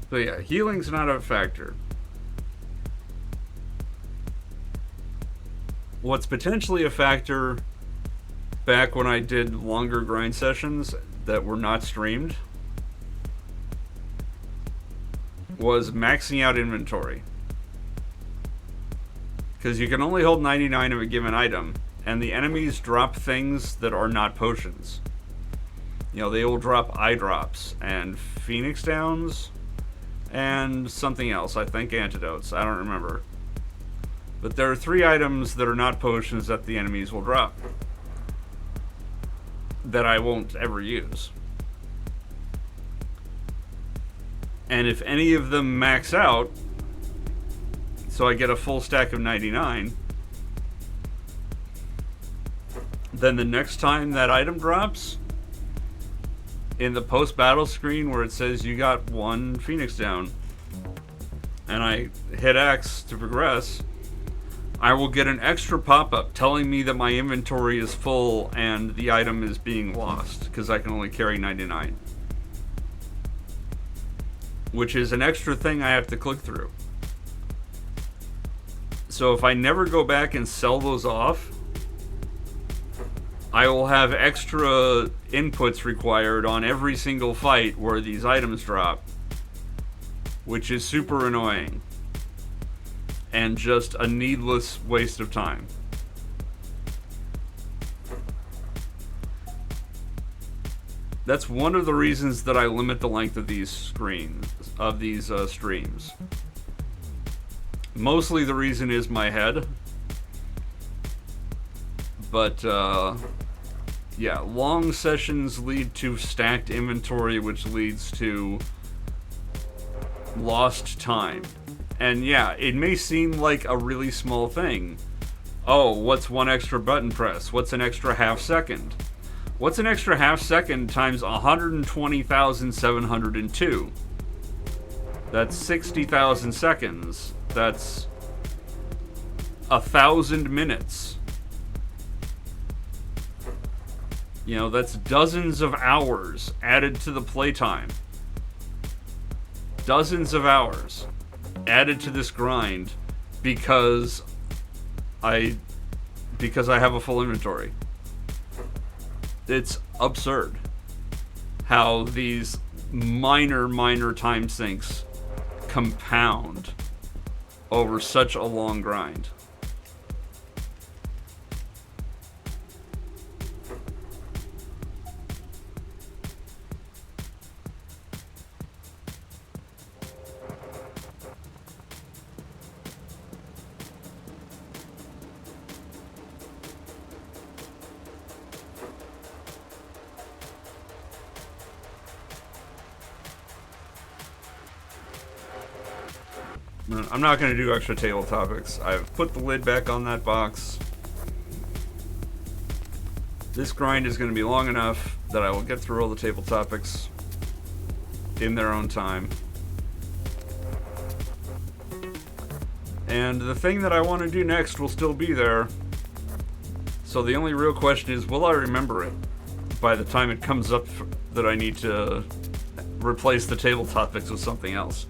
So yeah, healing's not a factor. What's potentially a factor back when I did longer grind sessions that were not streamed was maxing out inventory. Because you can only hold 99 of a given item, and the enemies drop things that are not potions. You know, they will drop eye drops and phoenix downs and something else. I think antidotes. I don't remember. But there are 3 items that are not potions that the enemies will drop that I won't ever use. And if any of them max out, so I get a full stack of 99, then the next time that item drops, in the post-battle screen where it says you got 1 Phoenix down, and I hit X to progress, I will get an extra pop-up telling me that my inventory is full and the item is being lost, because I can only carry 99. Which is an extra thing I have to click through. So if I never go back and sell those off, I will have extra inputs required on every single fight where these items drop, which is super annoying and just a needless waste of time. That's one of the reasons that I limit the length of these streams. Mostly the reason is my head, but yeah, long sessions lead to stacked inventory, which leads to lost time. And yeah, it may seem like a really small thing. Oh, what's 1 extra button press? What's an extra half second? What's an extra half second times 120,702? That's 60,000 seconds. That's 1,000 minutes. You know, that's dozens of hours added to the playtime. Dozens of hours added to this grind because I have a full inventory. It's absurd how these minor time sinks compound over such a long grind. I'm not going to do extra table topics. I've put the lid back on that box. This grind is going to be long enough that I will get through all the table topics in their own time. And the thing that I want to do next will still be there. So the only real question is, will I remember it by the time it comes up that I need to replace the table topics with something else?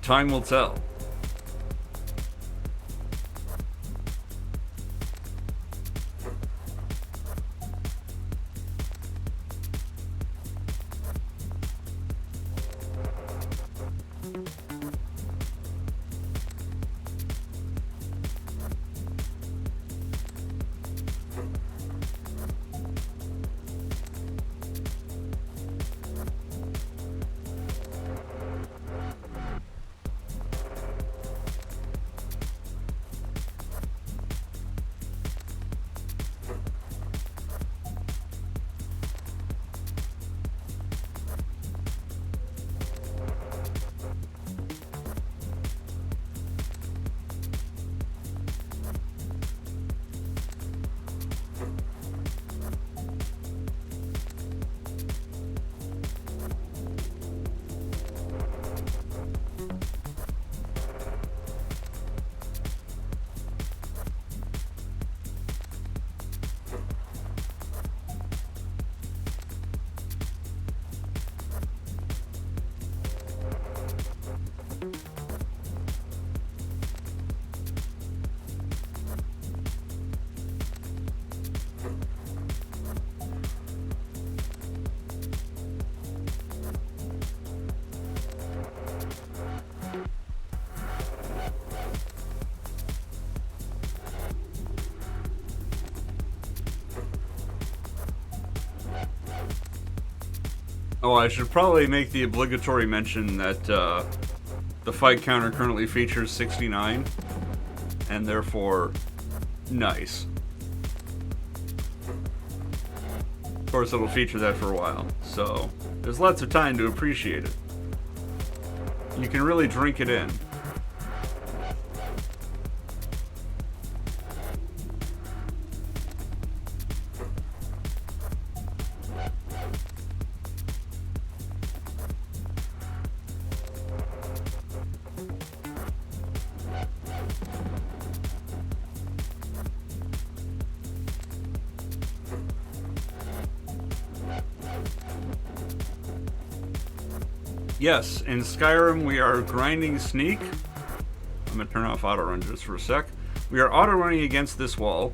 Time will tell. Oh, I should probably make the obligatory mention that the fight counter currently features 69, and therefore, nice. Of course, it'll feature that for a while, so there's lots of time to appreciate it. You can really drink it in. Yes, in Skyrim we are grinding sneak. I'm gonna turn off auto run just for a sec. We are auto running against this wall.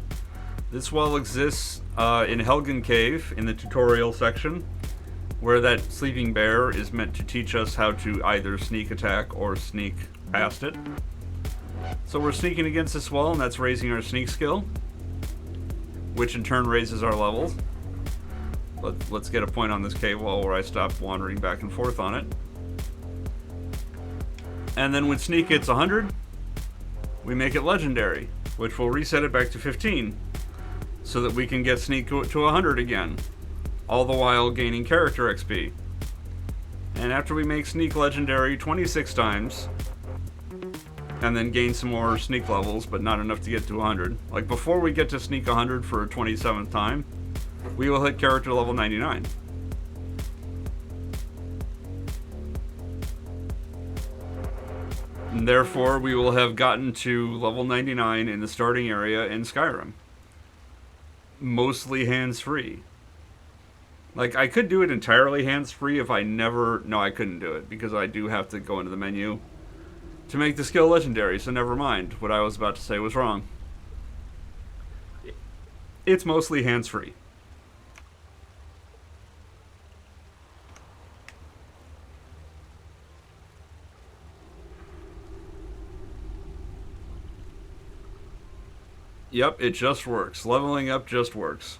This wall exists in Helgen Cave in the tutorial section, where that sleeping bear is meant to teach us how to either sneak attack or sneak past it. So we're sneaking against this wall, and that's raising our sneak skill, which in turn raises our levels. Let's get a point on this cave wall where I stop wandering back and forth on it. And then when sneak hits 100, we make it legendary, which will reset it back to 15, so that we can get sneak to 100 again, all the while gaining character XP. And after we make sneak legendary 26 times, and then gain some more sneak levels, but not enough to get to 100, like before we get to sneak 100 for a 27th time, we will hit character level 99. And therefore, we will have gotten to level 99 in the starting area in Skyrim. Mostly hands-free. Like, I could do it entirely hands-free if I never... No, I couldn't do it, because I do have to go into the menu to make the skill legendary, so never mind. What I was about to say was wrong. It's mostly hands-free. Yep, it just works. Leveling up just works.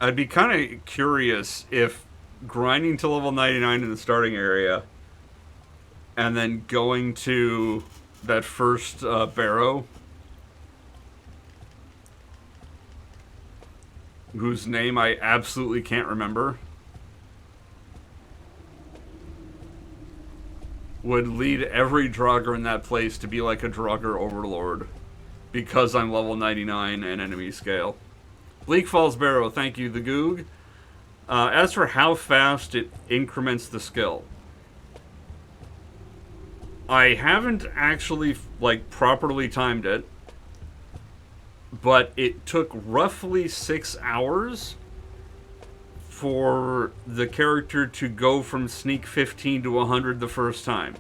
I'd be kind of curious if grinding to level 99 in the starting area and then going to that first barrow, whose name I absolutely can't remember, would lead every Draugr in that place to be like a Draugr overlord, because I'm level 99 and enemy scale. Bleak Falls Barrow, thank you, the Goog. As for how fast it increments the skill, I haven't actually properly timed it, but it took roughly 6 hours for the character to go from sneak 15 to 100 the first time.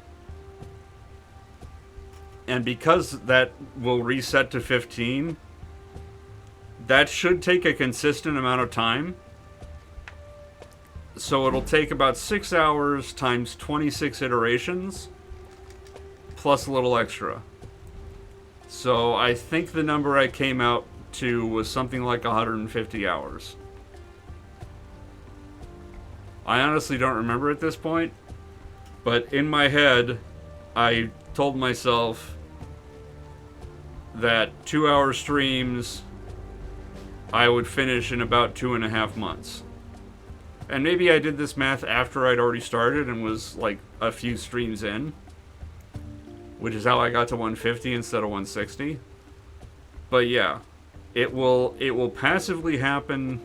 And because that will reset to 15, that should take a consistent amount of time. So it'll take about 6 hours times 26 iterations, plus a little extra. So I think the number I came out to was something like 150 hours. I honestly don't remember at this point, but in my head, I told myself that 2-hour streams I would finish in about 2.5 months. And maybe I did this math after I'd already started and was like a few streams in, which is how I got to 150 instead of 160. But yeah, it will passively happen,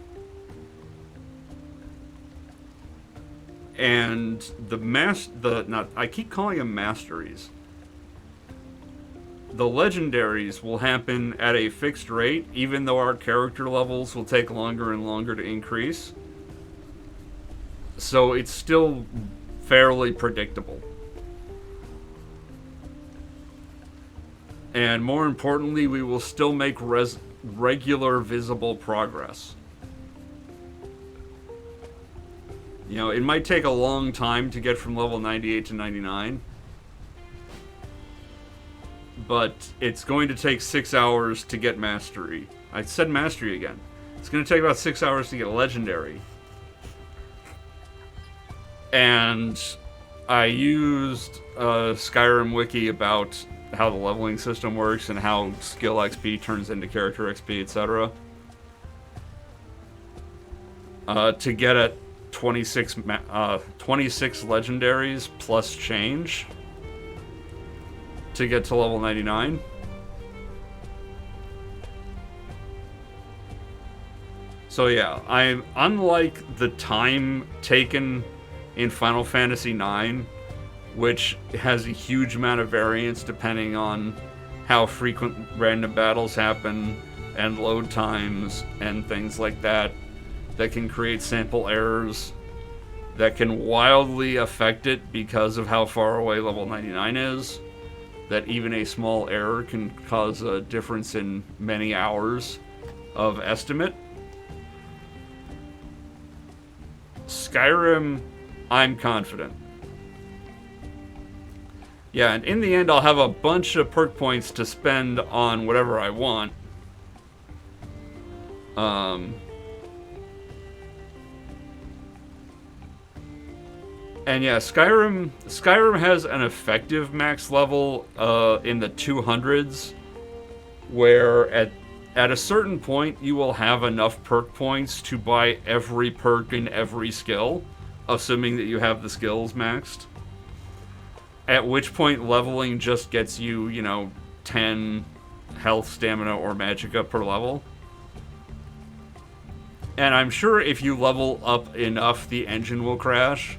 and I keep calling them masteries. The legendaries will happen at a fixed rate, even though our character levels will take longer and longer to increase. So it's still fairly predictable. And more importantly, we will still make regular visible progress. You know, it might take a long time to get from level 98 to 99, but it's going to take 6 hours to get mastery. I said mastery again. It's going to take about 6 hours to get legendary. And I used a Skyrim wiki about how the leveling system works and how skill XP turns into character XP, etc. To get at 26 legendaries plus change to get to level 99. So yeah, I'm unlike the time taken in Final Fantasy IX, which has a huge amount of variance depending on how frequent random battles happen and load times and things like that can create sample errors that can wildly affect it because of how far away level 99 is, that even a small error can cause a difference in many hours of estimate. Skyrim, I'm confident. Yeah, and in the end, I'll have a bunch of perk points to spend on whatever I want. And yeah, Skyrim has an effective max level in the 200s, where at a certain point you will have enough perk points to buy every perk in every skill, assuming that you have the skills maxed. At which point leveling just gets you, 10 health, stamina, or magicka per level. And I'm sure if you level up enough, the engine will crash,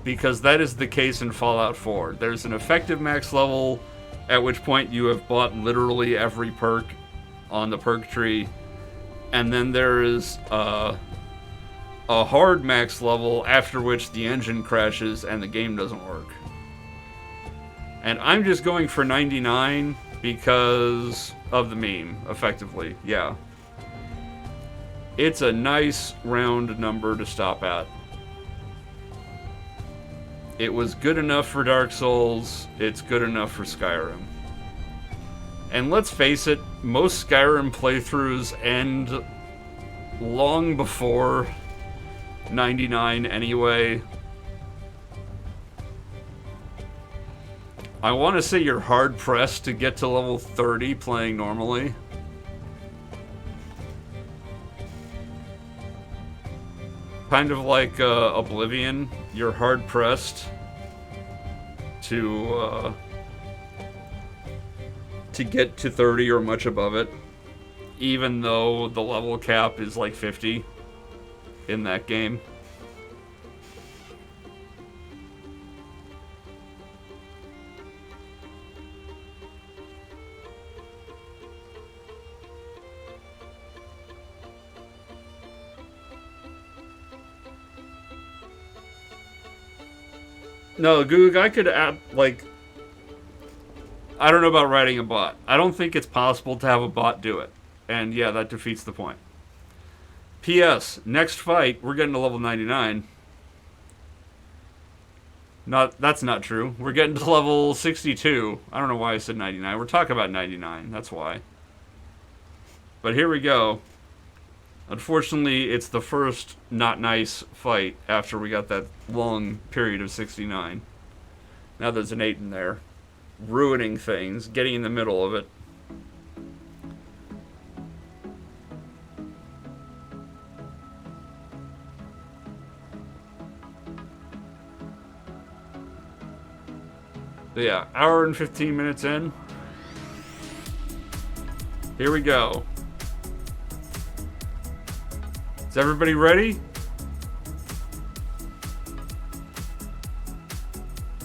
because that is the case in Fallout 4. There's an effective max level, at which point you have bought literally every perk on the perk tree, and then there is a hard max level, after which the engine crashes and the game doesn't work. And I'm just going for 99 because of the meme, effectively, yeah. It's a nice round number to stop at. It was good enough for Dark Souls, it's good enough for Skyrim. And let's face it, most Skyrim playthroughs end long before 99 anyway. I want to say you're hard-pressed to get to level 30 playing normally. Kind of like Oblivion, you're hard-pressed to get to 30 or much above it, even though the level cap is like 50 in that game. No, Goog, I could add, I don't know about writing a bot. I don't think it's possible to have a bot do it. And yeah, that defeats the point. P.S. Next fight, we're getting to level 99. That's not true. We're getting to level 62. I don't know why I said 99. We're talking about 99. That's why. But here we go. Unfortunately, it's the first not nice fight after we got that long period of 69. Now there's an 8 in there. Ruining things, getting in the middle of it. So yeah, hour and 15 minutes in. Here we go. Is everybody ready?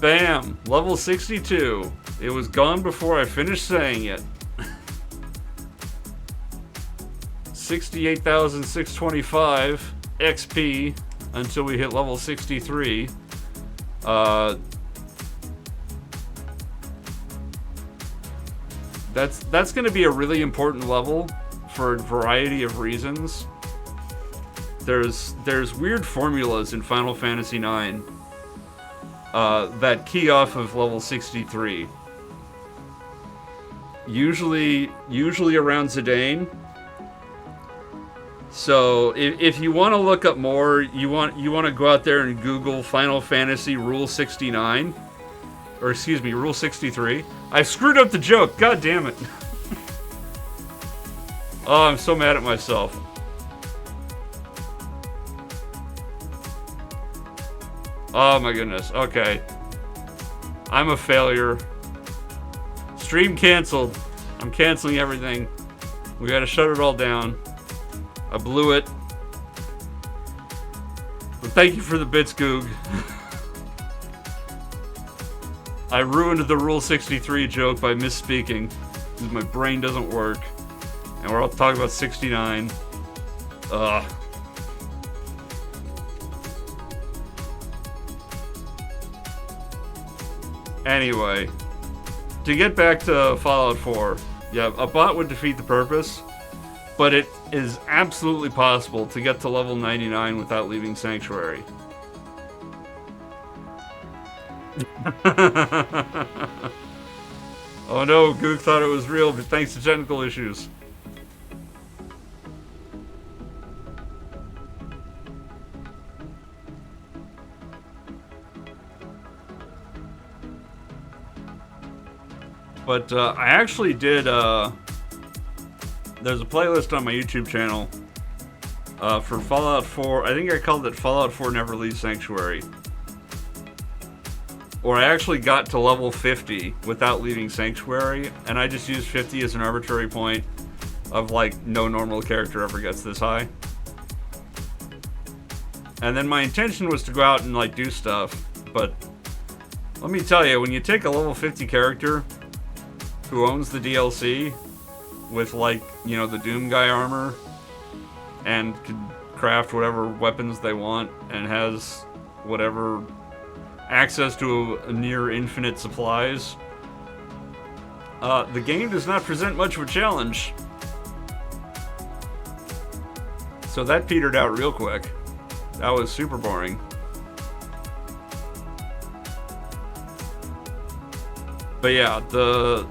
Bam! Level 62. It was gone before I finished saying it. 68,625 XP until we hit level 63. That's going to be a really important level for a variety of reasons. There's weird formulas in Final Fantasy IX that key off of level 63. Usually around Zidane. So if you want to look up more, you want to go out there and Google Final Fantasy Rule 69, or excuse me, Rule 63. I screwed up the joke. God damn it! Oh, I'm so mad at myself. Oh my goodness. Okay. I'm a failure. Stream canceled. I'm canceling everything. We gotta shut it all down. I blew it. But thank you for the bits, Goog. I ruined the Rule 63 joke by misspeaking. My brain doesn't work. And we're all talking about 69. Ugh. Anyway, to get back to Fallout 4, yeah, a bot would defeat the purpose, but it is absolutely possible to get to level 99 without leaving Sanctuary. Oh no, Gook thought it was real, but thanks to technical issues. But I actually did, there's a playlist on my YouTube channel for Fallout 4. I think I called it Fallout 4 Never Leaves Sanctuary. Or I actually got to level 50 without leaving Sanctuary, and I just used 50 as an arbitrary point of, like, no normal character ever gets this high. And then my intention was to go out and, like, do stuff, but let me tell you, when you take a level 50 character who owns the DLC with, like, you know, the Doom Guy armor and can craft whatever weapons they want and has whatever access to a near infinite supplies, the game does not present much of a challenge. So that petered out real quick. That was super boring. But yeah, the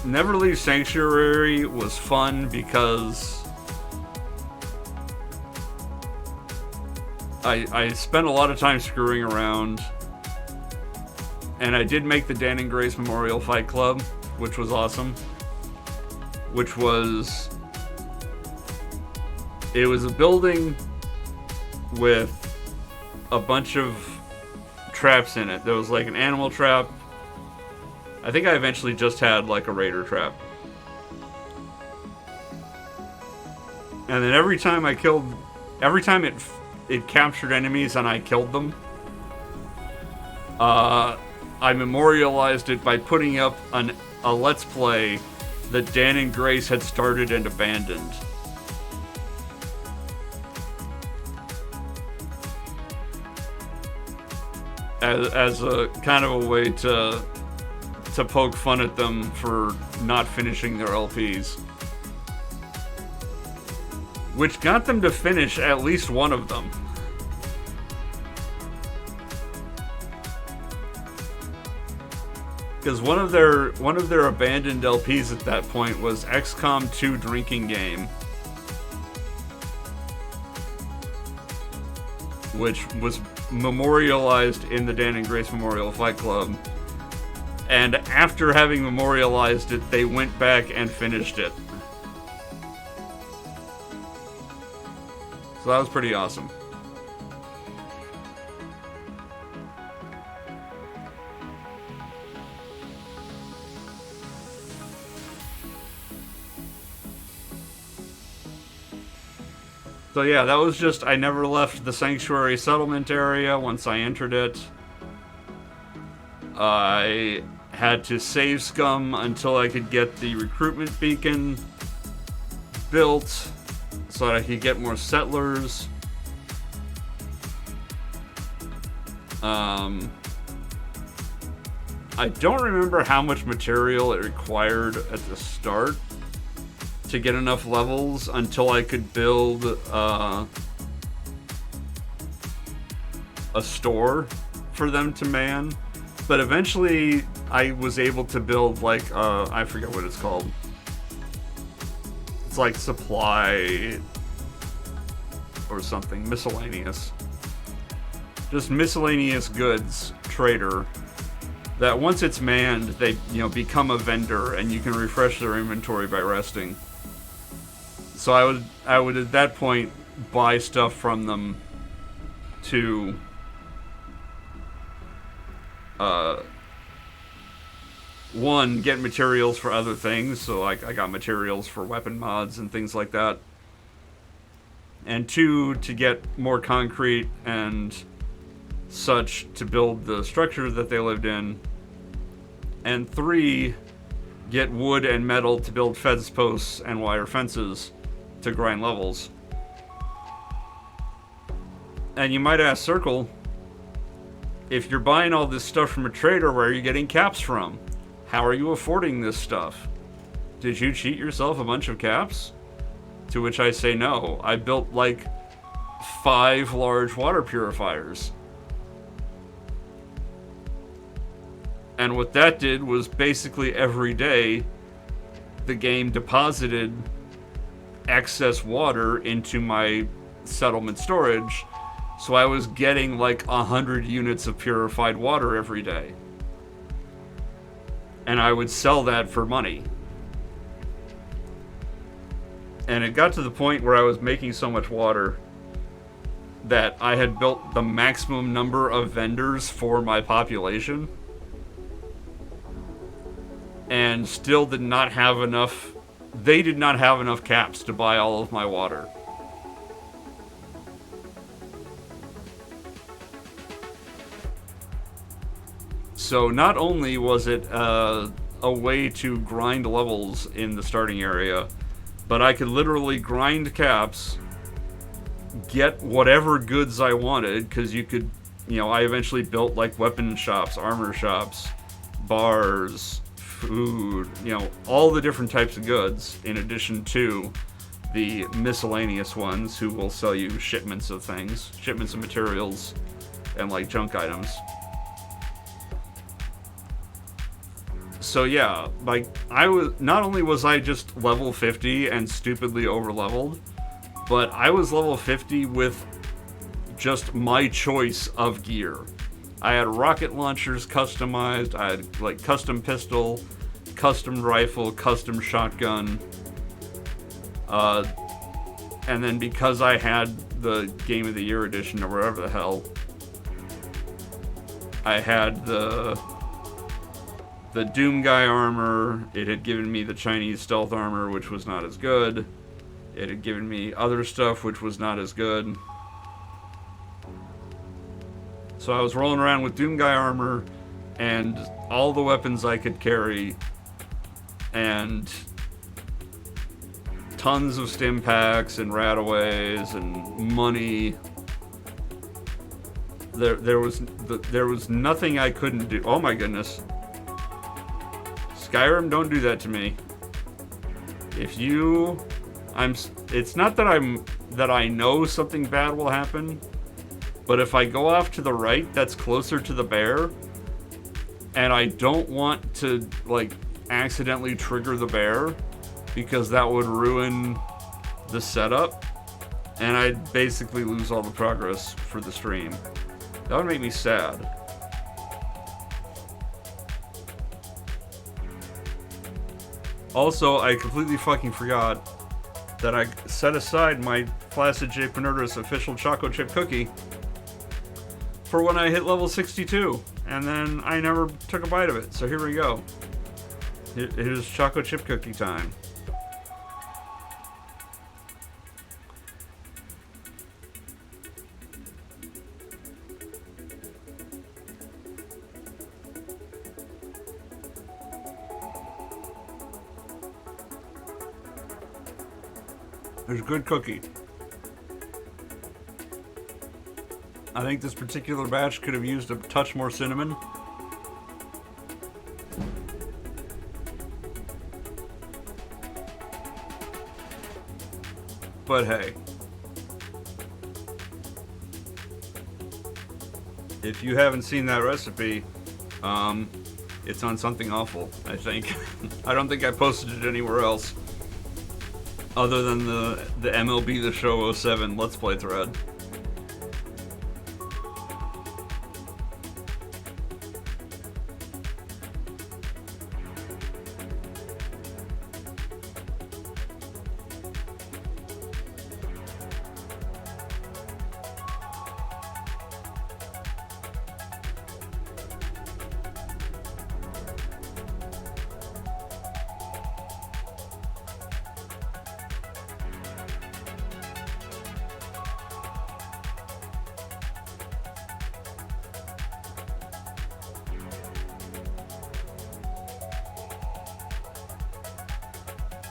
Never Leave Sanctuary was fun because I spent a lot of time screwing around, and I did make the Dan and Grace Memorial Fight Club, which was awesome. It was a building with a bunch of traps in it. There was like an animal trap. I think I eventually just had like a raider trap. And then every time it captured enemies and I killed them, I memorialized it by putting up a Let's Play that Dan and Grace had started and abandoned. As a kind of a way to poke fun at them for not finishing their LPs. Which got them to finish at least one of them. Because one of their abandoned LPs at that point was XCOM 2 Drinking Game, which was memorialized in the Dan and Grace Memorial Fight Club. And after having memorialized it, they went back and finished it. So that was pretty awesome. So yeah, that was just, I never left the Sanctuary settlement area once I entered it. I had to save scum until I could get the recruitment beacon built so that I could get more settlers. I don't remember how much material it required at the start to get enough levels until I could build a store for them to man. But eventually, I was able to build, like, I forget what it's called. It's like supply or something, miscellaneous. Just miscellaneous goods trader that once it's manned, they, you know, become a vendor and you can refresh their inventory by resting. So I would at that point buy stuff from them to one, get materials for other things, so like I got materials for weapon mods and things like that, and two, to get more concrete and such to build the structure that they lived in, And 3, get wood and metal to build fence posts and wire fences to grind levels. And you might ask Circle, if you're buying all this stuff from a trader, where are you getting caps from? How are you affording this stuff? Did you cheat yourself a bunch of caps? To which I say no. I built like 5 large water purifiers. And what that did was basically every day the game deposited excess water into my settlement storage. So I was getting like 100 units of purified water every day. And I would sell that for money. And it got to the point where I was making so much water that I had built the maximum number of vendors for my population. And still did not have enough. They did not have enough caps to buy all of my water. So not only was it a way to grind levels in the starting area, but I could literally grind caps, get whatever goods I wanted, because you could, I eventually built like weapon shops, armor shops, bars, food, all the different types of goods, in addition to the miscellaneous ones who will sell you shipments of things, shipments of materials, and like junk items. So yeah, like not only was I just level 50 and stupidly over leveled, but I was level 50 with just my choice of gear. I had rocket launchers customized, I had like custom pistol, custom rifle, custom shotgun. And then because I had the Game of the Year edition or whatever the hell, I had the Doom Guy armor. It had given me the Chinese stealth armor, which was not as good. It had given me other stuff, which was not as good. So I was rolling around with Doom Guy armor and all the weapons I could carry, and tons of stim packs and rataways and money. There was nothing I couldn't do. Oh my goodness. Skyrim, don't do that to me. It's not that I know something bad will happen, but if I go off to the right, that's closer to the bear, and I don't want to like accidentally trigger the bear, because that would ruin the setup, and I'd basically lose all the progress for the stream. That would make me sad. Also, I completely fucking forgot that I set aside my Flaccid J. Penurtis official Choco Chip Cookie for when I hit level 62, and then I never took a bite of it, so here we go. It is Choco Chip Cookie time. It's a good cookie. I think this particular batch could have used a touch more cinnamon. But hey. If you haven't seen that recipe, it's on Something Awful, I think. I don't think I posted it anywhere else, other than the MLB The Show 07 Let's Play thread.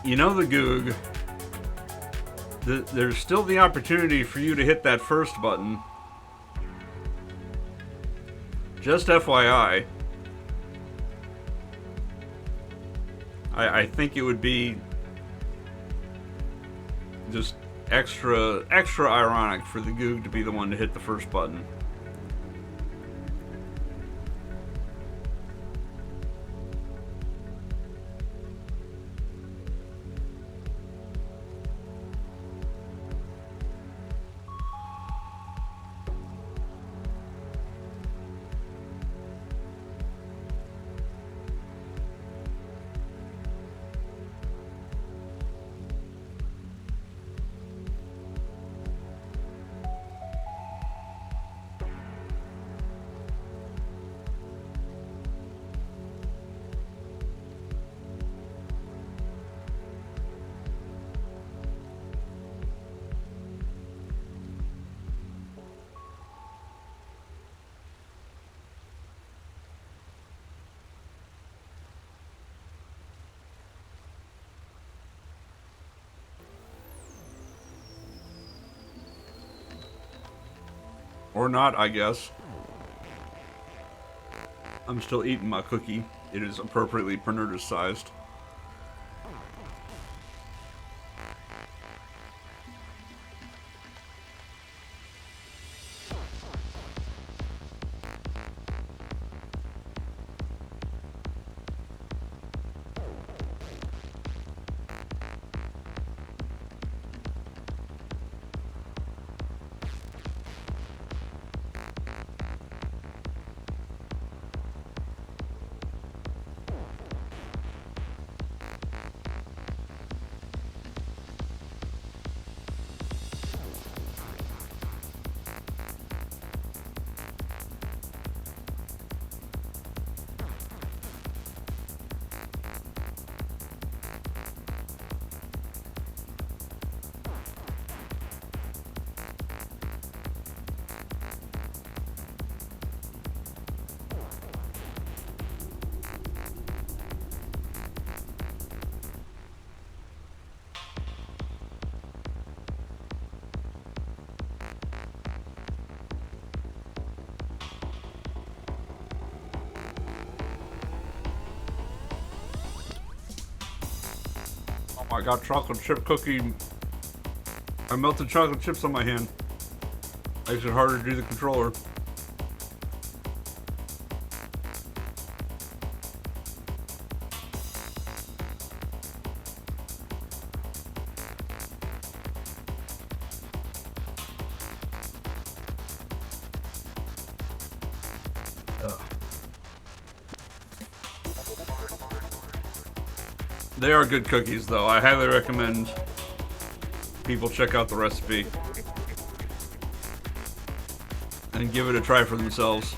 You know the Goog. There's still the opportunity for you to hit that first button. Just FYI. I think it would be just extra ironic for the Goog to be the one to hit the first button. Or not, I guess. I'm still eating my cookie. It is appropriately Pernurtus sized. I got chocolate chip cookie. I melted chocolate chips on my hand. Makes it harder to do the controller. They are good cookies, though. I highly recommend people check out the recipe and give it a try for themselves.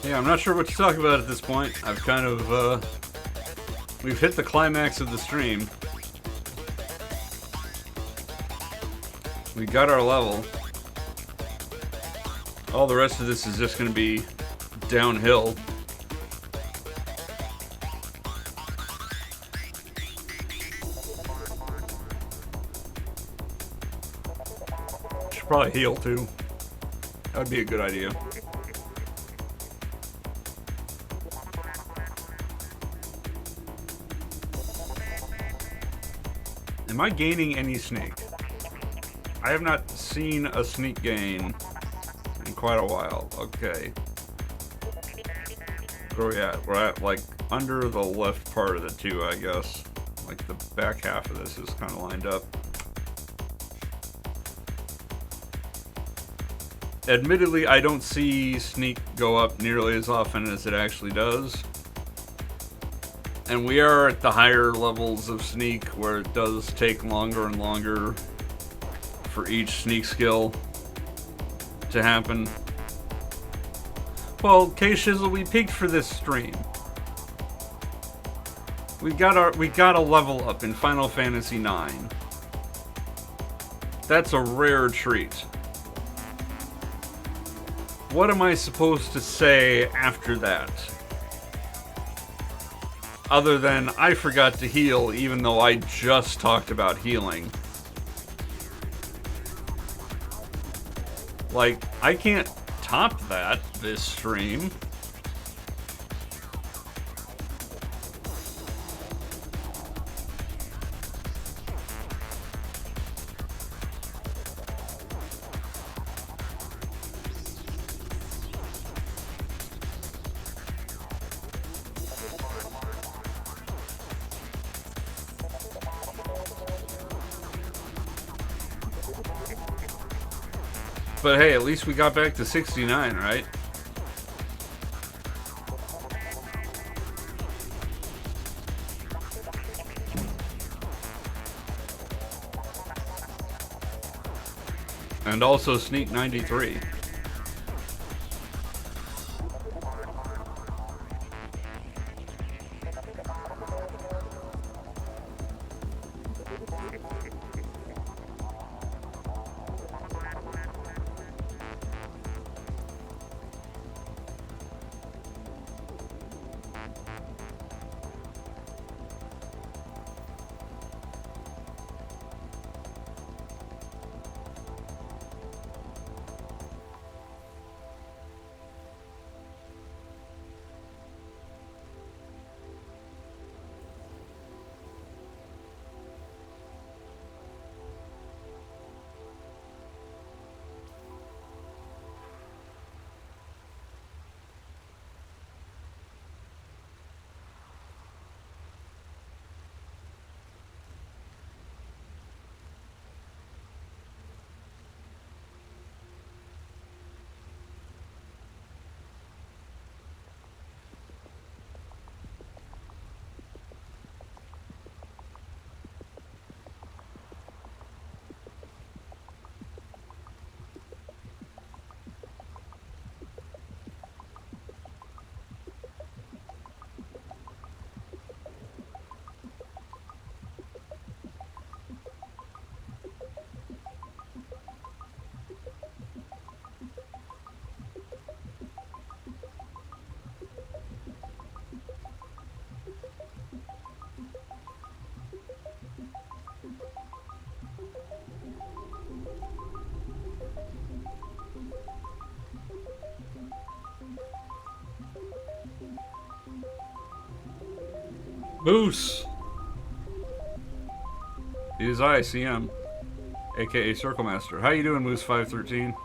Yeah, I'm not sure what to talk about at this point. I've kind of, we've hit the climax of the stream. We got our level. All the rest of this is just going to be downhill. Should probably heal too. That would be a good idea. Am I gaining any sneak? I have not seen a sneak gain in quite a while. Okay. Where are we at? We're at, like, under the left part of the two, I guess. Like, the back half of this is kind of lined up. Admittedly, I don't see sneak go up nearly as often as it actually does. And we are at the higher levels of sneak where it does take longer and longer for each sneak skill to happen. Well, K-Shizzle, we peaked for this stream. We got a level up in Final Fantasy IX. That's a rare treat. What am I supposed to say after that? Other than, I forgot to heal, even though I just talked about healing. Like, I can't top that this stream. But hey, at least we got back to 69, right? And also Sneak 93. Moose! It is I, CM, aka Circle Master. How you doing, Moose513?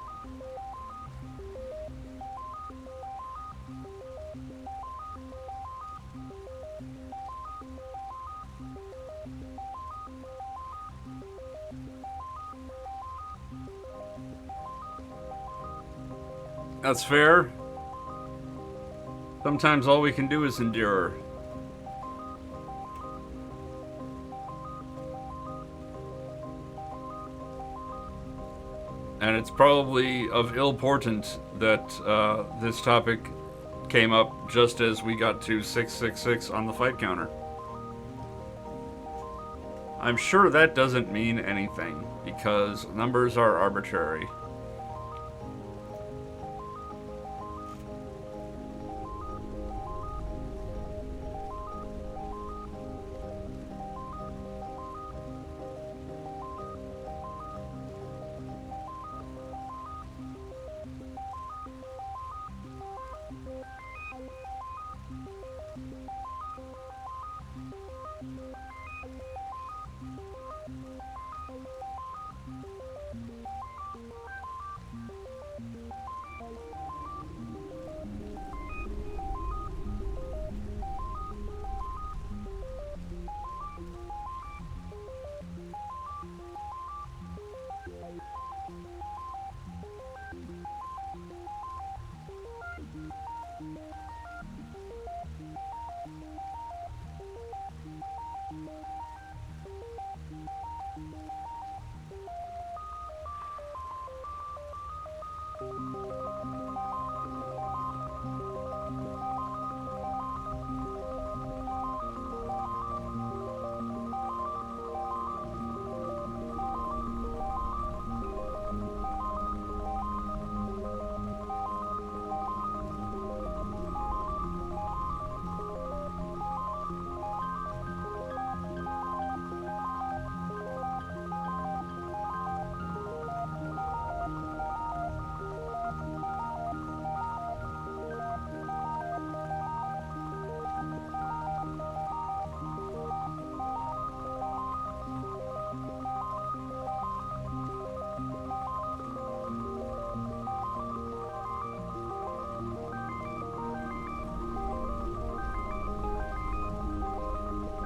That's fair. Sometimes all we can do is endure. And it's probably of ill portent that this topic came up just as we got to 666 on the fight counter. I'm sure that doesn't mean anything, because numbers are arbitrary.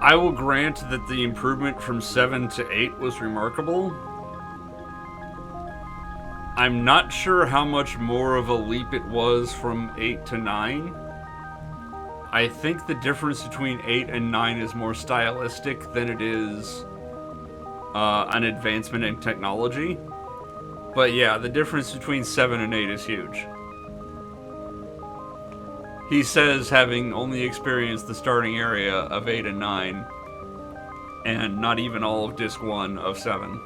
I will grant that the improvement from 7 to 8 was remarkable. I'm not sure how much more of a leap it was from 8 to 9. I think the difference between 8 and 9 is more stylistic than it is an advancement in technology. But yeah, the difference between 7 and 8 is huge. He says, having only experienced the starting area of 8 and 9, and not even all of Disc 1 of 7.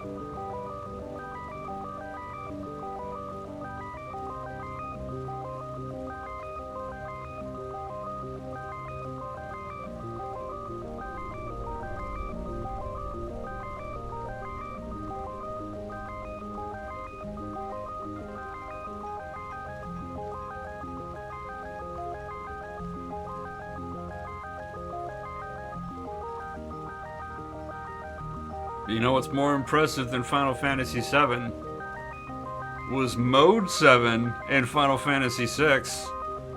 You know what's more impressive than Final Fantasy VII was Mode 7 in Final Fantasy VI.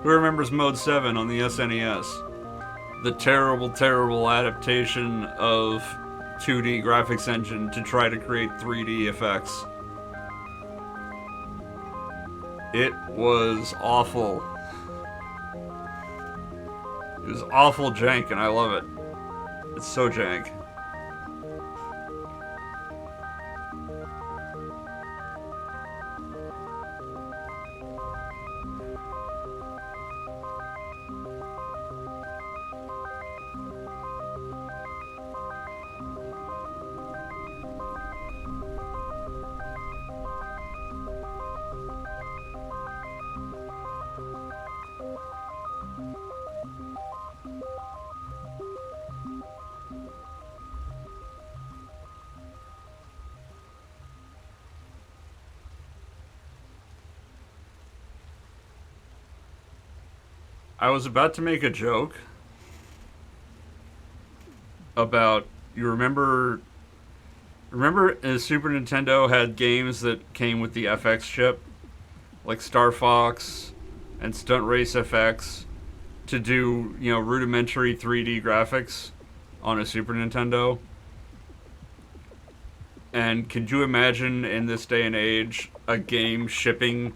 Who remembers Mode 7 on the SNES? The terrible, terrible adaptation of 2D graphics engine to try to create 3D effects. It was awful. It was awful jank, and I love it. It's so jank. I was about to make a joke about, you remember Super Nintendo had games that came with the FX chip, like Star Fox and Stunt Race FX, to do, rudimentary 3D graphics on a Super Nintendo. And could you imagine in this day and age a game shipping?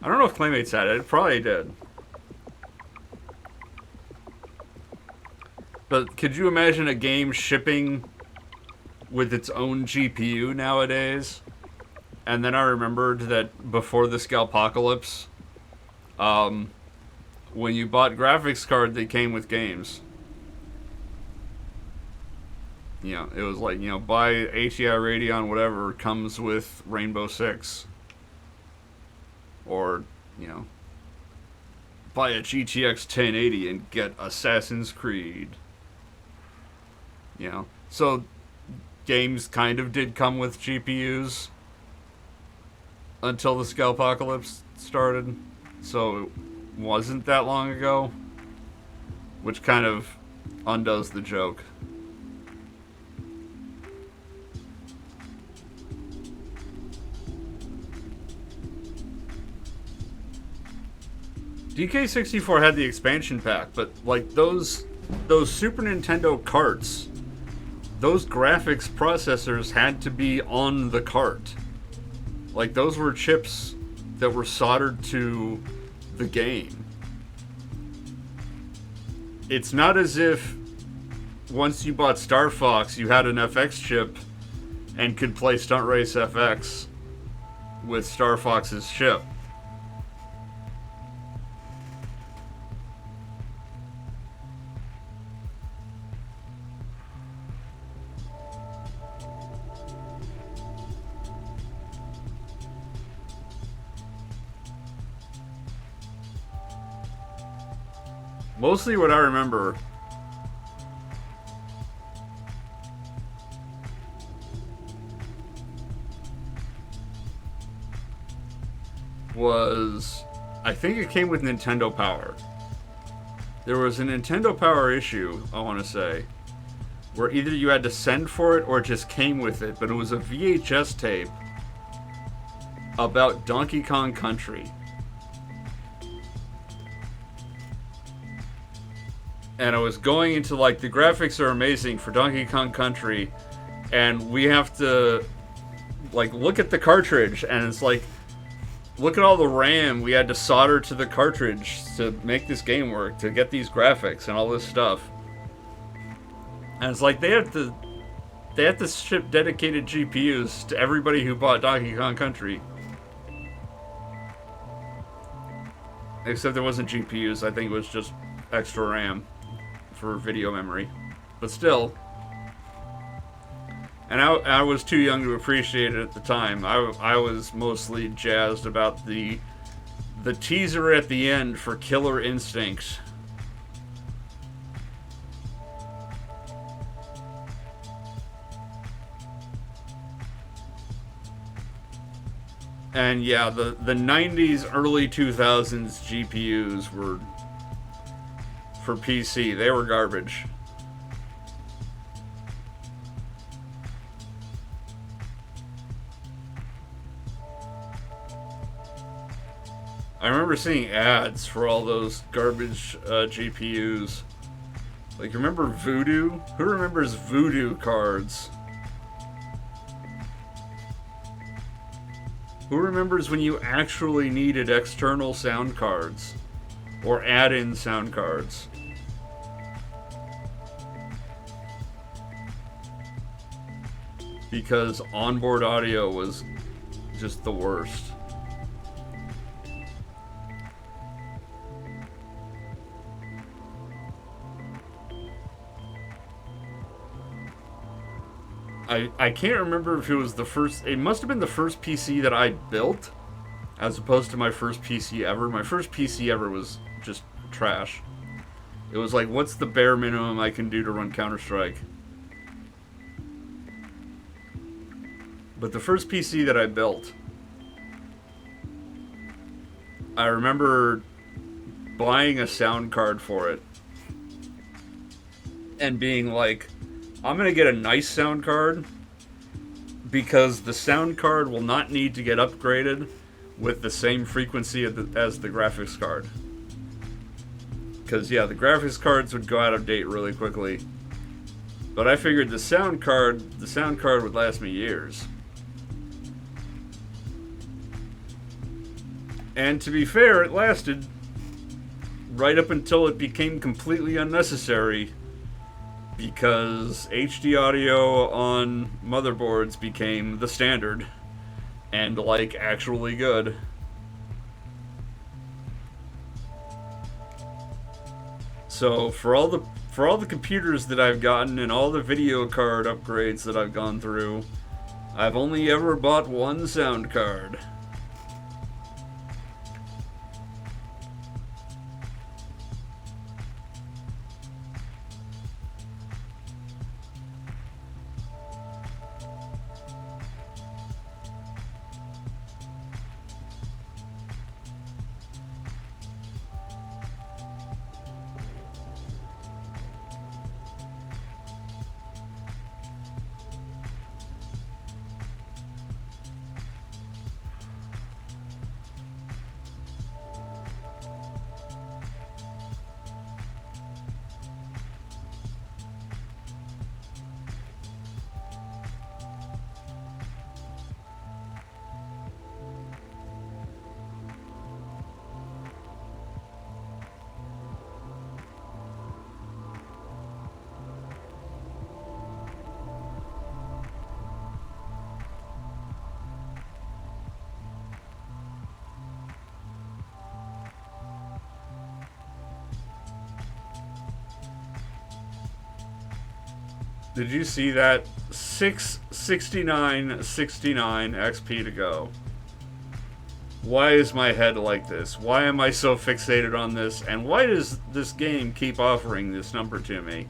I don't know if Playmates had it. It probably did. But could you imagine a game shipping with its own GPU nowadays? And then I remembered that before the Scalpocalypse, when you bought graphics card, they came with games. You know, it was like, you know, buy ATI Radeon, whatever, comes with Rainbow Six. Or, you know, buy a GTX 1080 and get Assassin's Creed. You know, so games kind of did come with GPUs until the Scalpocalypse started. So it wasn't that long ago, which kind of undoes the joke. DK64 had the expansion pack, but like those Super Nintendo carts, those graphics processors had to be on the cart. Like those were chips that were soldered to the game. It's not as if once you bought Star Fox, you had an FX chip and could play Stunt Race FX with Star Fox's chip. Mostly what I remember was, I think it came with Nintendo Power. There was a Nintendo Power issue, I want to say, where either you had to send for it or it just came with it, but it was a VHS tape about Donkey Kong Country. And I was going into like, the graphics are amazing for Donkey Kong Country, and we have to like look at the cartridge, and it's like, look at all the RAM we had to solder to the cartridge to make this game work, to get these graphics and all this stuff. And it's like they have to ship dedicated GPUs to everybody who bought Donkey Kong Country. Except there wasn't GPUs, I think it was just extra RAM for video memory. But still. And I was too young to appreciate it at the time. I was mostly jazzed about the teaser at the end for Killer Instinct. And yeah, the 90s, early 2000s GPUs were, for PC, they were garbage. I remember seeing ads for all those garbage GPUs. Like, remember Voodoo? Who remembers Voodoo cards? Who remembers when you actually needed external sound cards? Or add-in sound cards? Because onboard audio was just the worst. I can't remember if it was the first... It must have been the first PC that I built, as opposed to my first PC ever. My first PC ever was just trash. It was like, what's the bare minimum I can do to run Counter-Strike? But the first PC that I built, I remember buying a sound card for it and being like, I'm going to get a nice sound card because the sound card will not need to get upgraded with the same frequency as the graphics card. Because, yeah, the graphics cards would go out of date really quickly. But I figured the sound card would last me years. And to be fair, it lasted right up until it became completely unnecessary. Because HD audio on motherboards became the standard. And, like, actually good. So for all the computers that I've gotten and all the video card upgrades that I've gone through, I've only ever bought one sound card. Did you see that? 669.69 XP to go. Why is my head like this? Why am I so fixated on this? And why does this game keep offering this number to me?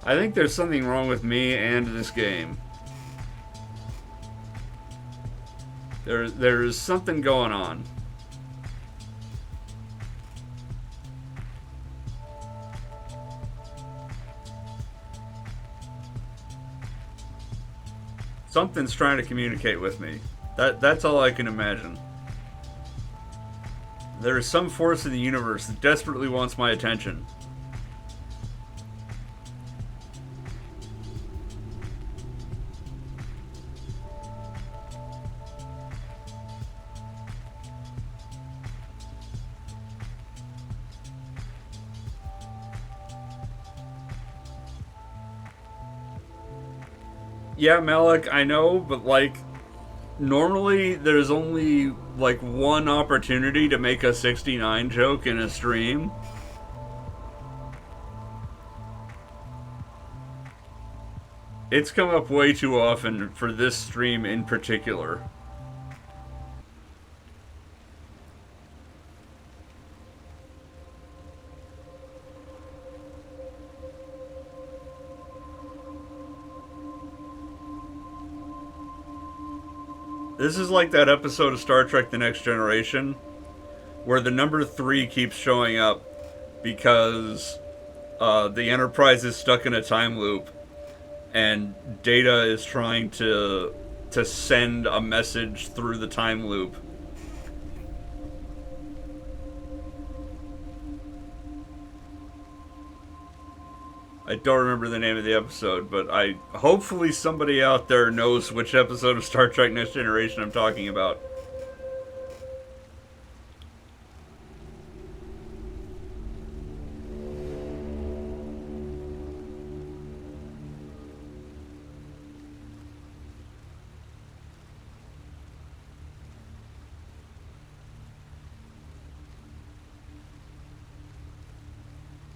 I think there's something wrong with me and this game. There is something going on. Something's trying to communicate with me. That's all I can imagine. There is some force in the universe that desperately wants my attention. Yeah, Malik, I know, but like, normally there's only like one opportunity to make a 69 joke in a stream. It's come up way too often for this stream in particular. This is like that episode of Star Trek The Next Generation where the number 3 keeps showing up because the Enterprise is stuck in a time loop and Data is trying to send a message through the time loop. I don't remember the name of the episode, but hopefully somebody out there knows which episode of Star Trek Next Generation I'm talking about.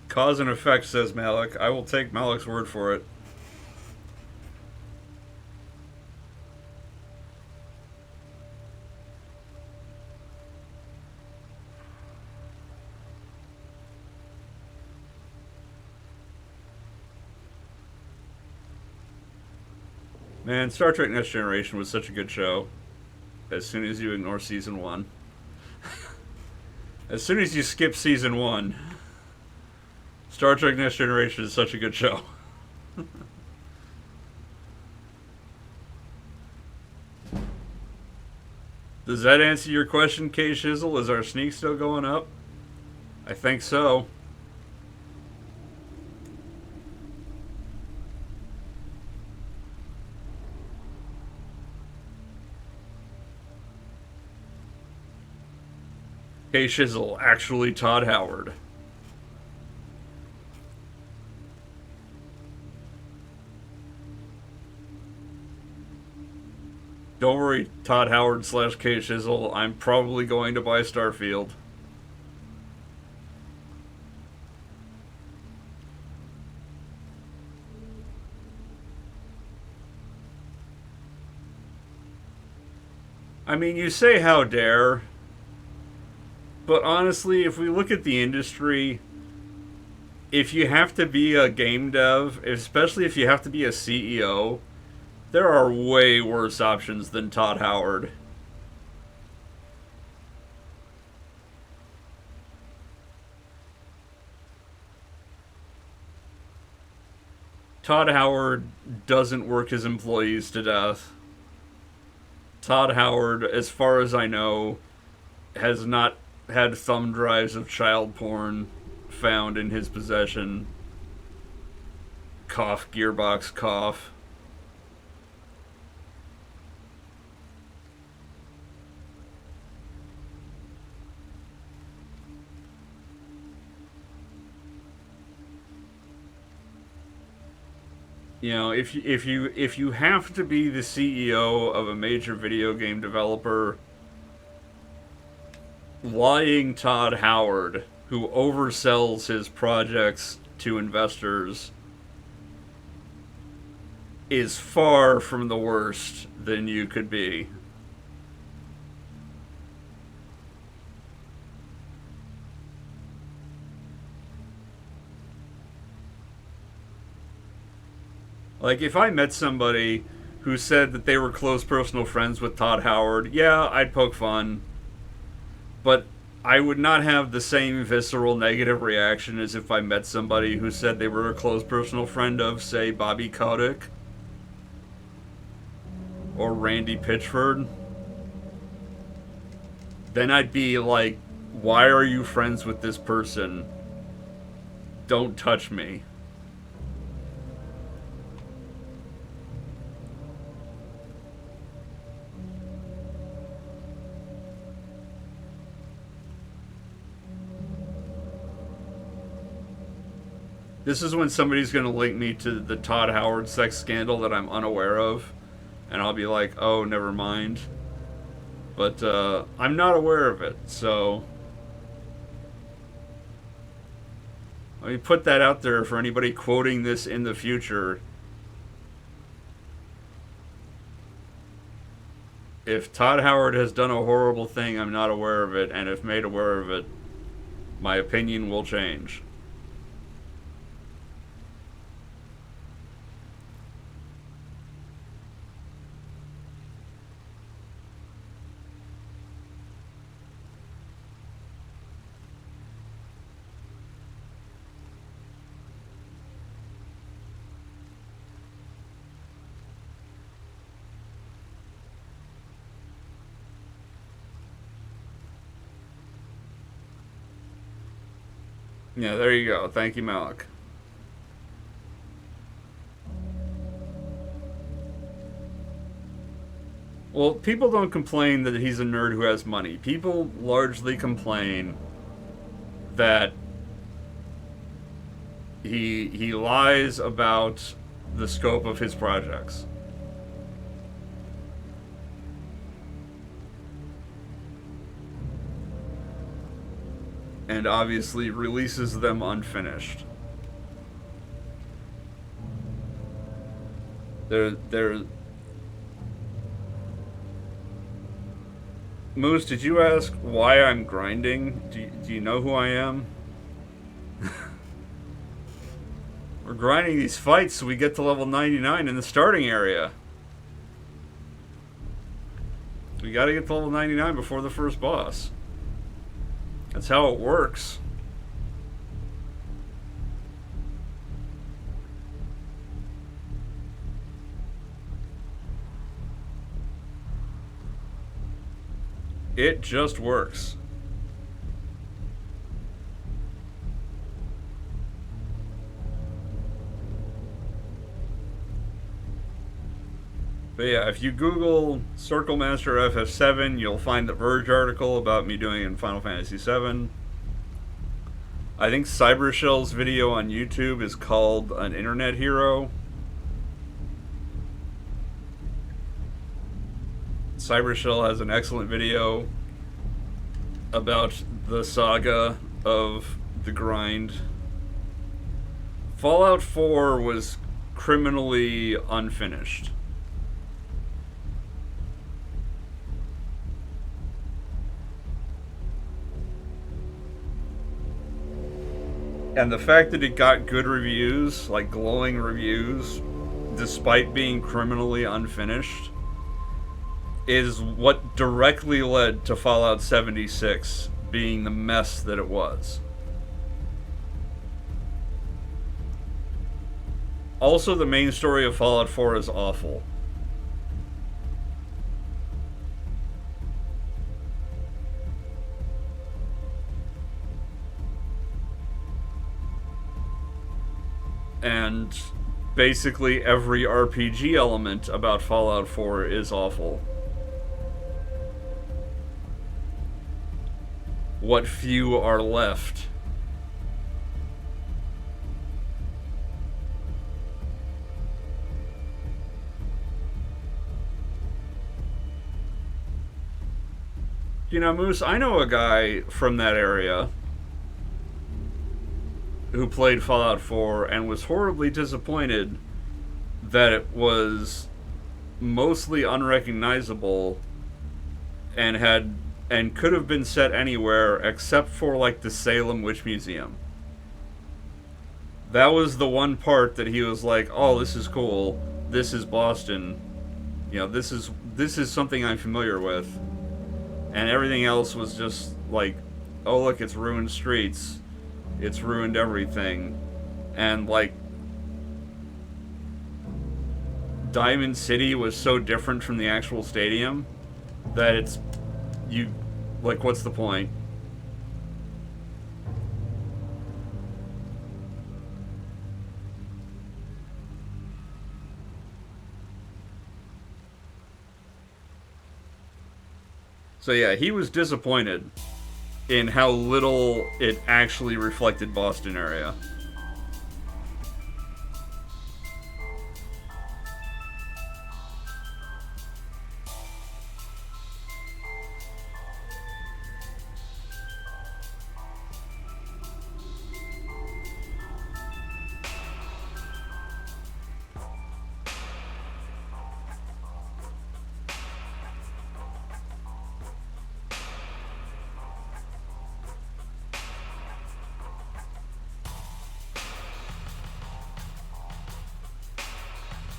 Cause and effect, says Malik. I will take Malik's word for it. Man, Star Trek Next Generation was such a good show. As soon as you ignore season 1. As soon as you skip season 1. Star Trek Next Generation is such a good show. Does that answer your question, K Shizzle? Is our sneak still going up? I think so. K Shizzle, actually Todd Howard. Don't worry, Todd Howard / K Shizzle. I'm probably going to buy Starfield. I mean, you say how dare, but honestly, if we look at the industry, if you have to be a game dev, especially if you have to be a CEO, there are way worse options than Todd Howard. Todd Howard doesn't work his employees to death. Todd Howard, as far as I know, has not had thumb drives of child porn found in his possession. Cough, Gearbox, cough. You know, if you have to be the CEO of a major video game developer, lying Todd Howard, who oversells his projects to investors, is far from the worst than you could be. Like, if I met somebody who said that they were close personal friends with Todd Howard, yeah, I'd poke fun. But I would not have the same visceral negative reaction as if I met somebody who said they were a close personal friend of, say, Bobby Kotick or Randy Pitchford. Then I'd be like, why are you friends with this person? Don't touch me. This is when somebody's going to link me to the Todd Howard sex scandal that I'm unaware of. And I'll be like, oh, never mind. But I'm not aware of it, so let me put that out there for anybody quoting this in the future. If Todd Howard has done a horrible thing, I'm not aware of it, and if made aware of it, my opinion will change. Yeah, there you go. Thank you, Malik. Well, people don't complain that he's a nerd who has money. People largely complain that he lies about the scope of his projects. And obviously releases them unfinished. They're Moose, did you ask why I'm grinding? Do you know who I am? We're grinding these fights so we get to level 99 in the starting area. We gotta get to level 99 before the first boss. That's how it works. It just works. But yeah, if you Google Circle Master FF7, you'll find the Verge article about me doing it in Final Fantasy VII. I think Cybershell's video on YouTube is called An Internet Hero. Cybershell has an excellent video about the saga of the grind. Fallout 4 was criminally unfinished. And the fact that it got good reviews, like glowing reviews, despite being criminally unfinished, is what directly led to Fallout 76 being the mess that it was. Also, the main story of Fallout 4 is awful. And basically every RPG element about Fallout 4 is awful. What few are left? You know, Moose, I know a guy from that area who played Fallout 4 and was horribly disappointed that it was mostly unrecognizable and could have been set anywhere except for like the Salem Witch Museum. That was the one part that he was like, "Oh, this is cool. This is Boston. You know, this is something I'm familiar with." And everything else was just like, "Oh, look, it's ruined streets. It's ruined everything." And like Diamond City was so different from the actual stadium that it's like, what's the point? So yeah, he was disappointed in how little it actually reflected Boston area.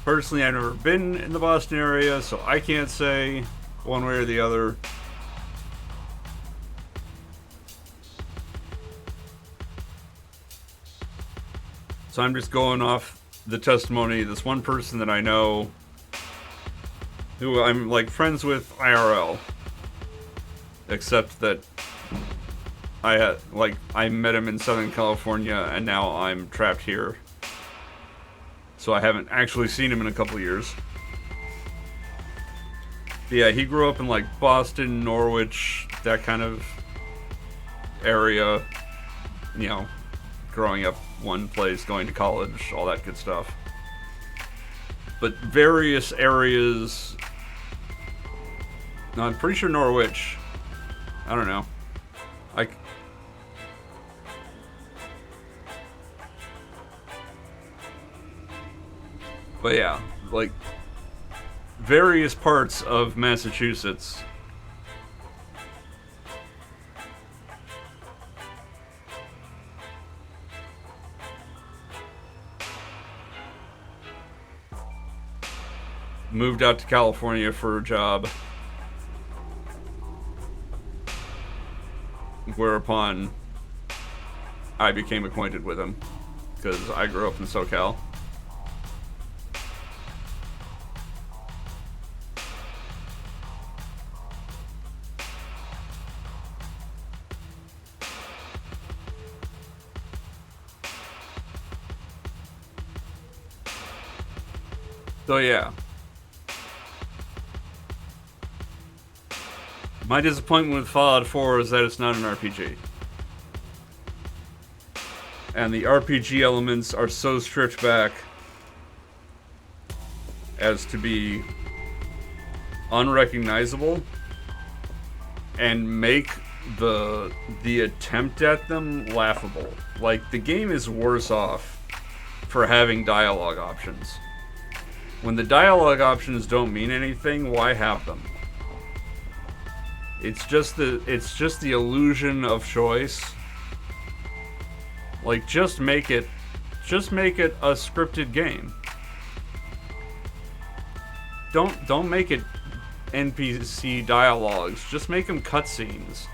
Personally, I've never been in the Boston area, so I can't say one way or the other. So I'm just going off the testimony of this one person that I know who I'm like friends with IRL. Except that I met him in Southern California and now I'm trapped here. So I haven't actually seen him in a couple years. But yeah, he grew up in like Boston, Norwich, that kind of area. You know, growing up one place, going to college, all that good stuff. But various areas. No, I'm pretty sure Norwich. I don't know. But yeah, like various parts of Massachusetts moved out to California for a job, whereupon I became acquainted with him because I grew up in SoCal. So yeah. My disappointment with Fallout 4 is that it's not an RPG. And the RPG elements are so stripped back as to be unrecognizable and make the attempt at them laughable. Like, the game is worse off for having dialogue options. When the dialogue options don't mean anything, why have them? It's just the illusion of choice Like, just make it a scripted game. Don't make it NPC dialogues. Just make them cutscenes.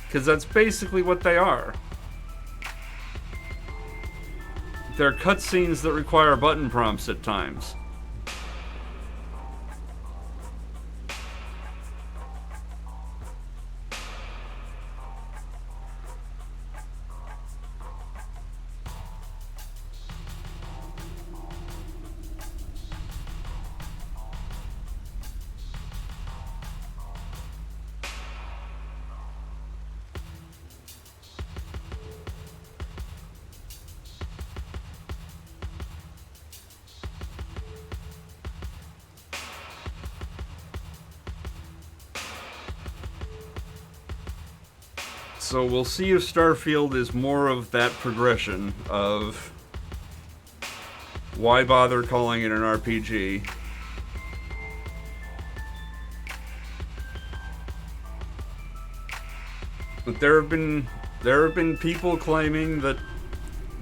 Because that's basically what they are. They're cutscenes that require button prompts at times. So we'll see if Starfield is more of that progression of why bother calling it an RPG. But there have been people claiming that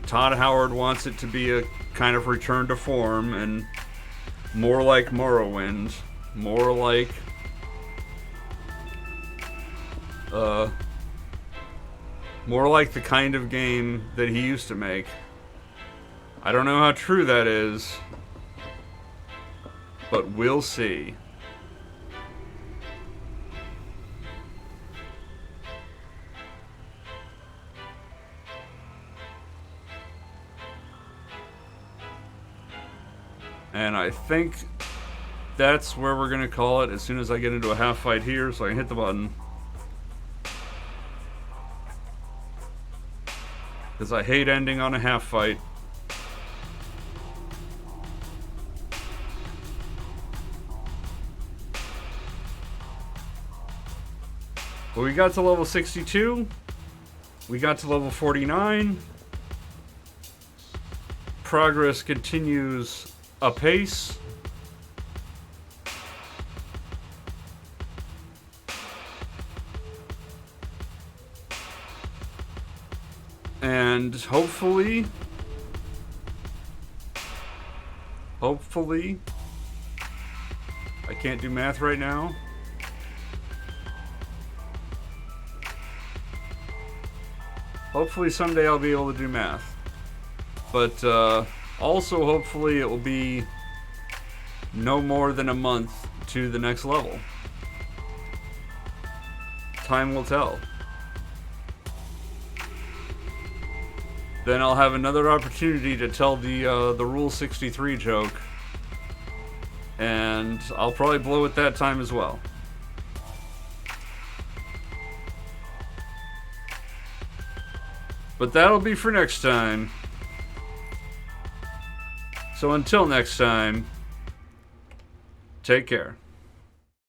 Todd Howard wants it to be a kind of return to form and more like Morrowind, more like the kind of game that he used to make. I don't know how true that is, but we'll see. And I think that's where we're going to call it as soon as I get into a half fight here, so I can hit the button. Because I hate ending on a half fight. But we got to level 62. We got to level 49. Progress continues apace. And hopefully, I can't do math right now. Hopefully someday I'll be able to do math. But also hopefully it will be no more than a month to the next level. Time will tell. Then I'll have another opportunity to tell the Rule 63 joke, and I'll probably blow it that time as well. But that'll be for next time. So until next time, take care.